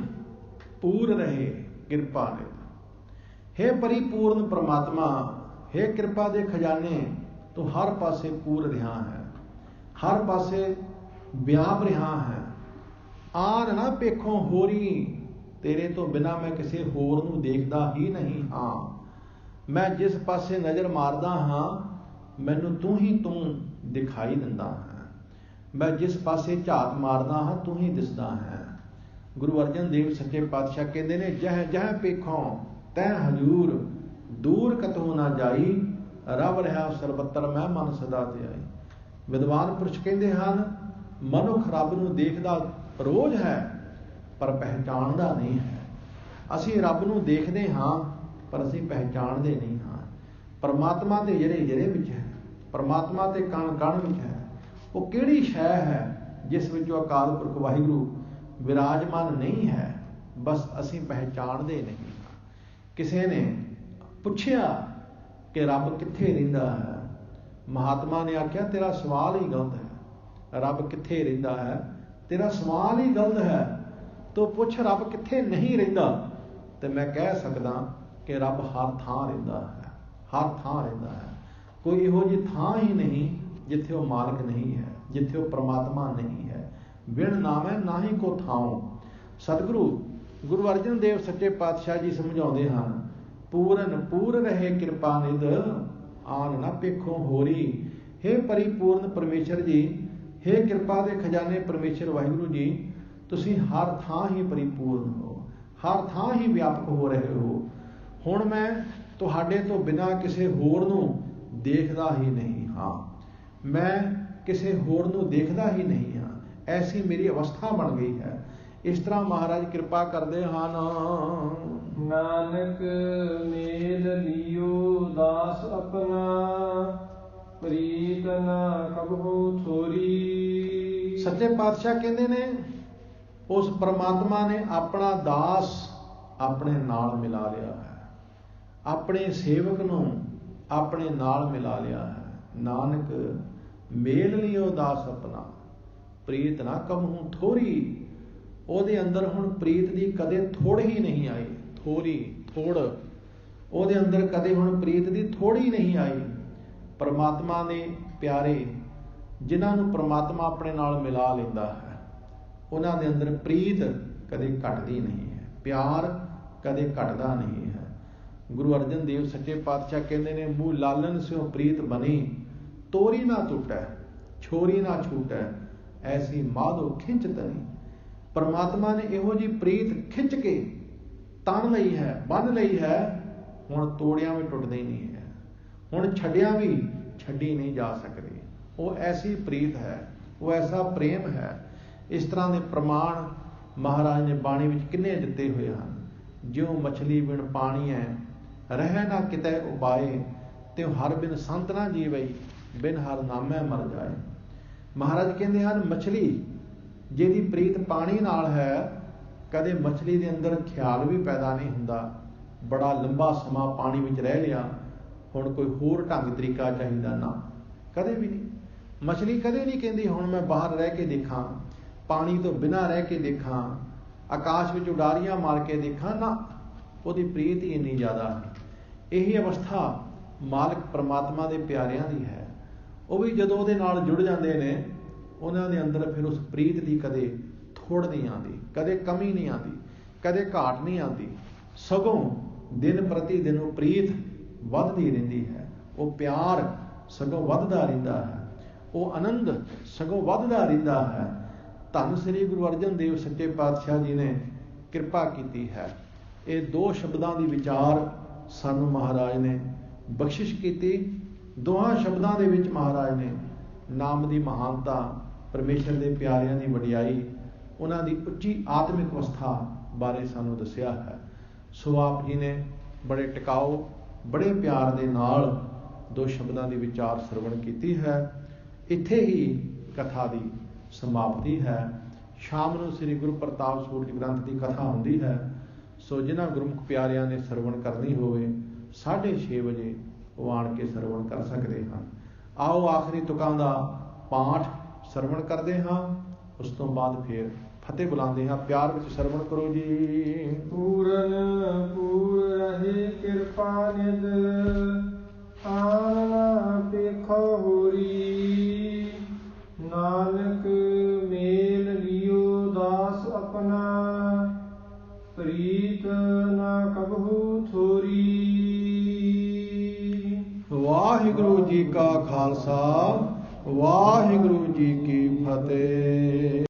ਪੂਰ ਰਹੇ ਕਿਰਪਾ ਨਿਧ। ਹੇ ਪਰਿਪੂਰਨ ਪ੍ਰਮਾਤਮਾ, ਹੇ ਕਿਰਪਾ ਦੇ ਖਜ਼ਾਨੇ, ਤੂੰ ਹਰ ਪਾਸੇ ਪੂਰ ਰਿਹਾ ਹੈ, ਹਰ ਪਾਸੇ ਵਿਆਪ ਰਿਹਾ ਹੈ। ਆਨ ਨਾ ਪੇਖੋਂ ਹੋਰੀ, ਤੇਰੇ ਤੋਂ ਬਿਨਾਂ ਮੈਂ ਕਿਸੇ ਹੋਰ ਨੂੰ ਦੇਖਦਾ ਹੀ ਨਹੀਂ ਹਾਂ। ਮੈਂ ਜਿਸ ਪਾਸੇ ਨਜ਼ਰ ਮਾਰਦਾ ਹਾਂ ਮੈਨੂੰ ਤੂੰ ਹੀ ਤੂੰ ਦਿਖਾਈ ਦਿੰਦਾ ਹੈ। ਮੈਂ ਜਿਸ ਪਾਸੇ ਝਾਤ ਮਾਰਦਾ ਹਾਂ ਤੂੰ ਹੀ ਦਿਸਦਾ ਹੈ। ਗੁਰੂ ਅਰਜਨ ਦੇਵ ਸੱਚੇ ਪਾਤਸ਼ਾਹ ਕਹਿੰਦੇ ਨੇ ਜਹ ਜਹ ਪੇਖੋਂ ਤੈਂ ਹਜੂਰ, ਦੂਰ ਕਤੋਂ ਨਾ ਜਾਈ, ਰਬ ਰਿਹਾ ਸਰਬੱਤਰ ਮੈਂ ਮਨ ਸਦਾ ਤੇ ਆਈ। ਵਿਦਵਾਨ ਪੁਰਸ਼ ਕਹਿੰਦੇ ਹਨ ਮਨੁੱਖ ਰੱਬ ਨੂੰ ਦੇਖਦਾ ਰੋਜ਼ ਹੈ ਪਰ ਪਹਿਚਾਣਦਾ ਨਹੀਂ ਹੈ। ਅਸੀਂ ਰੱਬ ਨੂੰ ਦੇਖਦੇ ਹਾਂ ਪਰ ਅਸੀਂ ਪਹਿਚਾਣਦੇ ਨਹੀਂ ਹਾਂ। ਪਰਮਾਤਮਾ ਦੇ ਜਰੇ ਜਰੇ ਵਿੱਚ ਹੈ, ਪਰਮਾਤਮਾ ਦੇ ਕਣ ਕਣ ਵਿੱਚ ਹੈ। ਉਹ ਕਿਹੜੀ ਸ਼ੈ ਹੈ ਜਿਸ ਵਿੱਚੋਂ ਅਕਾਲ ਪੁਰਖ ਵਾਹਿਗੁਰੂ ਵਿਰਾਜਮਾਨ ਨਹੀਂ ਹੈ, ਬਸ ਅਸੀਂ ਪਹਿਚਾਣਦੇ ਨਹੀਂ ਹਾਂ। ਕਿਸੇ ਨੇ ਪੁੱਛਿਆ ਕਿ ਰੱਬ ਕਿੱਥੇ ਰਹਿੰਦਾ ਹੈ? ਮਹਾਤਮਾ ਨੇ ਆਖਿਆ ਤੇਰਾ ਸਵਾਲ ਹੀ ਗਲਤ ਹੈ। ਰੱਬ ਕਿੱਥੇ ਰਹਿੰਦਾ ਹੈ? ਤੇਰਾ ਸਵਾਲ ਹੀ ਗਲਤ ਹੈ। ਤੂੰ ਪੁੱਛ ਰੱਬ ਕਿੱਥੇ ਨਹੀਂ ਰਹਿੰਦਾ, ਤੇ ਮੈਂ ਕਹਿ ਸਕਦਾ ਕਿ ਰੱਬ ਹਰ ਥਾਂ ਰਹਿੰਦਾ ਹੈ, ਹਰ ਥਾਂ ਰਹਿੰਦਾ ਹੈ। ਕੋਈ ਇਹੋ ਜਿਹੀ ਥਾਂ ਹੀ ਨਹੀਂ ਜਿੱਥੇ ਉਹ ਮਾਲਕ ਨਹੀਂ ਹੈ, ਜਿੱਥੇ ਉਹ ਪ੍ਰਮਾਤਮਾ ਨਹੀਂ ਹੈ। ਬਿਨ ਨਾਮੈ ਨਾਹੀ ਕੋ ਥਾਉ। ਸਤਿਗੁਰੂ ਗੁਰੂ ਅਰਜਨ ਦੇਵ ਸੱਚੇ ਪਾਤਸ਼ਾਹ ਜੀ ਸਮਝਾਉਂਦੇ ਹਨ ਪੂਰਨ ਪੂਰ ਰਹੇ ਕਿਰਪਾ ਨਿਧ, ਆਨ ਨਾ ਪੇਖੋਂ ਹੋਰੀ। ਹੇ ਪਰਿਪੂਰਨ ਪਰਮੇਸ਼ਰ ਜੀ, ਹੇ ਕਿਰਪਾ ਦੇ ਖਜ਼ਾਨੇ ਪਰਮੇਸ਼ਰ ਵਾਹਿਗੁਰੂ ਜੀ, ਤੁਸੀਂ ਹਰ ਥਾਂ ਹੀ ਪਰਿਪੂਰਨ ਹੋ, ਹਰ ਥਾਂ ਹੀ ਵਿਆਪਕ ਹੋ ਰਹੇ ਹੋ। ਹੁਣ ਮੈਂ ਤੁਹਾਡੇ ਤੋਂ ਬਿਨਾਂ ਕਿਸੇ ਹੋਰ ਨੂੰ ਦੇਖਦਾ ਹੀ ਨਹੀਂ ਹਾਂ, ਮੈਂ ਕਿਸੇ ਹੋਰ ਨੂੰ ਦੇਖਦਾ ਹੀ ਨਹੀਂ ਹਾਂ। ਐਸੀ ਮੇਰੀ ਅਵਸਥਾ ਬਣ ਗਈ ਹੈ। ਇਸ ਤਰ੍ਹਾਂ ਮਹਾਰਾਜ ਕਿਰਪਾ ਕਰਦੇ ਹਨ। ਨਾਨਕ ਮੇਲ ਲਿਓ ਦਾਸ ਆਪਣਾ, ਪ੍ਰੀਤ ਨਾ ਕਬਹੂ ਥੋਰੀ। ਸੱਚੇ ਪਾਤਸ਼ਾਹ ਕਹਿੰਦੇ ਨੇ ਉਸ ਪਰਮਾਤਮਾ ਨੇ ਆਪਣਾ ਦਾਸ ਆਪਣੇ ਨਾਲ ਮਿਲਾ ਲਿਆ ਹੈ, ਆਪਣੇ ਸੇਵਕ ਨੂੰ ਆਪਣੇ ਨਾਲ ਮਿਲਾ ਲਿਆ ਹੈ। ਨਾਨਕ ਮੇਲ ਲਿਓ ਦਾਸ ਆਪਣਾ, ਪ੍ਰੀਤ ਨਾ ਕਬਹੂ ਥੋਰੀ। ਉਹਦੇ ਅੰਦਰ ਹੁਣ ਪ੍ਰੀਤ ਦੀ ਕਦੇ ਥੋੜ ਹੀ ਨਹੀਂ ਆਈ। ਥੋੜੀ ਥੋੜ ਉਹਦੇ ਅੰਦਰ ਕਦੇ ਹੁਣ ਪ੍ਰੀਤ ਦੀ ਥੋੜੀ ਨਹੀਂ ਆਈ। ਪਰਮਾਤਮਾ ਨੇ ਪਿਆਰੇ ਜਿਨ੍ਹਾਂ ਨੂੰ ਪਰਮਾਤਮਾ ਆਪਣੇ ਨਾਲ ਮਿਲਾ ਲੈਂਦਾ ਹੈ, ਉਹਨਾਂ ਦੇ ਅੰਦਰ ਪ੍ਰੀਤ ਕਦੇ ਘਟਦੀ ਨਹੀਂ ਹੈ, ਪਿਆਰ ਕਦੇ ਘਟਦਾ ਨਹੀਂ ਹੈ। ਗੁਰੂ ਅਰਜਨ ਦੇਵ ਸੱਚੇ ਪਾਤਸ਼ਾਹ ਕਹਿੰਦੇ ਨੇ ਮੂੰਹ ਲਾਲਨ ਸਿਓ ਪ੍ਰੀਤ ਬਣੀ, ਤੋਰੀ ਨਾ ਟੁੱਟੈ, ਛੋਰੀ ਨਾ ਛੂਟੈ, ਐਸੀ ਮਾਧੋ ਖਿੱਚ ਤਨੀ। ਪਰਮਾਤਮਾ ਨੇ ਇਹੋ ਜਿਹੀ ਪ੍ਰੀਤ ਖਿੱਚ ਕੇ ਤਣ ਲਈ ਹੈ, ਬੰਨ ਲਈ ਹੈ, ਹੁਣ ਤੋੜਿਆਂ ਵੀ ਟੁੱਟਦੇ ਨਹੀਂ ਹੈ, ਹੁਣ ਛੱਡਿਆਂ ਵੀ ਛੱਡੀ ਨਹੀਂ ਜਾ ਸਕਦੀ। ਉਹ ਐਸੀ ਪ੍ਰੀਤ ਹੈ, ਉਹ ਐਸਾ ਪ੍ਰੇਮ ਹੈ। ਇਸ ਤਰ੍ਹਾਂ ਦੇ ਪ੍ਰਮਾਣ ਮਹਾਰਾਜ ਨੇ ਬਾਣੀ ਵਿੱਚ ਕਿੰਨੇ ਦਿੱਤੇ ਹੋਏ ਹਨ। ਜਿਉ ਮਛਲੀ ਬਿਨ ਪਾਣੀ ਹੈ, ਰਹਿ ਨਾ ਕਿਤੇ ਉਪਾਏ, ਤਿਉ ਹਰ ਬਿਨ ਸੰਤ ਨਾ ਜੀਵਈ, ਬਿਨ ਹਰ ਨਾਮੈ ਮਰ ਜਾਏ। ਮਹਾਰਾਜ ਕਹਿੰਦੇ ਹਨ ਮਛਲੀ ਜਿਹਦੀ ਪ੍ਰੀਤ ਪਾਣੀ ਨਾਲ ਹੈ, ਕਦੇ ਮਛਲੀ ਦੇ ਅੰਦਰ ਖਿਆਲ ਵੀ ਪੈਦਾ ਨਹੀਂ ਹੁੰਦਾ ਬੜਾ ਲੰਬਾ ਸਮਾਂ ਪਾਣੀ ਵਿੱਚ ਰਹਿ ਲਿਆ, ਹੁਣ ਕੋਈ ਹੋਰ ਢੰਗ ਤਰੀਕਾ ਚਾਹੀਦਾ, ਨਾ, ਕਦੇ ਵੀ ਨਹੀਂ। ਮਛਲੀ ਕਦੇ ਨਹੀਂ ਕਹਿੰਦੀ ਹੁਣ ਮੈਂ ਬਾਹਰ ਰਹਿ ਕੇ ਦੇਖਾਂ, ਪਾਣੀ ਤੋਂ ਬਿਨਾਂ ਰਹਿ ਕੇ ਦੇਖਾਂ, ਆਕਾਸ਼ ਵਿੱਚ ਉਡਾਰੀਆਂ ਮਾਰ ਕੇ ਦੇਖਾਂ, ਨਾ, ਉਹਦੀ ਪ੍ਰੀਤ ਹੀ ਇੰਨੀ ਜ਼ਿਆਦਾ ਹੈ। ਇਹੀ ਅਵਸਥਾ ਮਾਲਕ ਪਰਮਾਤਮਾ ਦੇ ਪਿਆਰਿਆਂ ਦੀ ਹੈ। ਉਹ ਵੀ ਜਦੋਂ ਉਹਦੇ ਨਾਲ ਜੁੜ ਜਾਂਦੇ ਨੇ, ਉਹਨਾਂ ਦੇ ਅੰਦਰ ਫਿਰ ਉਸ ਪ੍ਰੀਤ ਦੀ ਕਦੇ ਥੋੜ ਨਹੀਂ ਆਉਂਦੀ, ਕਦੇ ਕਮੀ ਨਹੀਂ ਆਉਂਦੀ, ਕਦੇ ਘਾਟ ਨਹੀਂ ਆਉਂਦੀ, ਸਗੋਂ ਦਿਨ ਪ੍ਰਤੀ ਦਿਨ ਉਹ ਪ੍ਰੀਤ ਵੱਧਦੀ ਰਹਿੰਦੀ ਹੈ। ਉਹ ਪਿਆਰ ਸਗੋਂ ਵੱਧਦਾ ਰਹਿੰਦਾ ਹੈ, ਉਹ ਆਨੰਦ ਸਗੋਂ ਵੱਧਦਾ ਰਹਿੰਦਾ ਹੈ। ਧੰਨ ਸ੍ਰੀ ਗੁਰੂ ਅਰਜਨ ਦੇਵ ਸੱਚੇ ਪਾਤਸ਼ਾਹ ਜੀ ਨੇ ਕਿਰਪਾ ਕੀਤੀ ਹੈ। ਇਹ ਦੋ ਸ਼ਬਦਾਂ ਦੀ ਵਿਚਾਰ ਸਾਨੂੰ ਮਹਾਰਾਜ ਨੇ ਬਖਸ਼ਿਸ਼ ਕੀਤੀ। ਦੋਹਾਂ ਸ਼ਬਦਾਂ ਦੇ ਵਿੱਚ ਮਹਾਰਾਜ ਨੇ ਨਾਮ ਦੀ ਮਹਾਨਤਾ, ਪਰਮੇਸ਼ਰ ਦੇ ਪਿਆਰਿਆਂ ਦੀ ਵਡਿਆਈ, ਉਹਨਾਂ ਦੀ ਉੱਚੀ ਆਤਮਿਕ ਅਵਸਥਾ ਬਾਰੇ ਸਾਨੂੰ ਦੱਸਿਆ ਹੈ। ਸੋ ਆਪ ਜੀ ਨੇ ਬੜੇ ਟਿਕਾਊ, ਬੜੇ ਪਿਆਰ ਦੇ ਨਾਲ 2 ਸ਼ਬਦਾਂ ਦੀ ਵਿਚਾਰ ਸਰਵਣ ਕੀਤੀ ਹੈ। ਇੱਥੇ ਹੀ ਕਥਾ ਦੀ ਸਮਾਪਤੀ ਹੈ। ਸ਼ਾਮ ਨੂੰ ਸ੍ਰੀ ਗੁਰੂ ਪ੍ਰਤਾਪ ਸੂਰਜ ਗ੍ਰੰਥ ਦੀ ਕਥਾ ਹੁੰਦੀ ਹੈ। ਸੋ ਜਿਨ੍ਹਾਂ ਗੁਰਮੁਖ ਪਿਆਰਿਆਂ ਨੇ ਸਰਵਣ ਕਰਨੀ ਹੋਵੇ 6:30 ਵਜੇ ਉਹ ਆਣ ਕੇ ਸਰਵਣ ਕਰ ਸਕਦੇ ਹਨ। ਆਓ ਆਖਰੀ ਤੁਕਾਂ ਦਾ ਪਾਠ ਸਰਵਣ ਕਰਦੇ ਹਾਂ, ਉਸ ਤੋਂ ਬਾਅਦ ਫਿਰ ਫਤਿਹ ਬੁਲਾਉਂਦੇ ਹਾਂ। ਪਿਆਰ ਵਿੱਚ ਸਰਵਣ ਕਰੋ ਜੀ। ਪੂਰਨ ਪੂਰ ਰਹੇ ਕਿਰਪਾ ਨਿਧ, ਆਨ ਨਾ ਪੇਖੋ ਹੋਰੀ। ਨਾਨਕ ਮੇਲ ਲਿਓ ਦਾਸ ਆਪਣਾ, ਪ੍ਰੀਤ ਨਾ ਕਬਹੂ ਥੋਰੀ। ਵਾਹਿਗੁਰੂ ਜੀ ਕਾ ਖਾਲਸਾ, ਵਾਹਿਗੁਰੂ ਜੀ ਕੀ ਫਤਿਹ।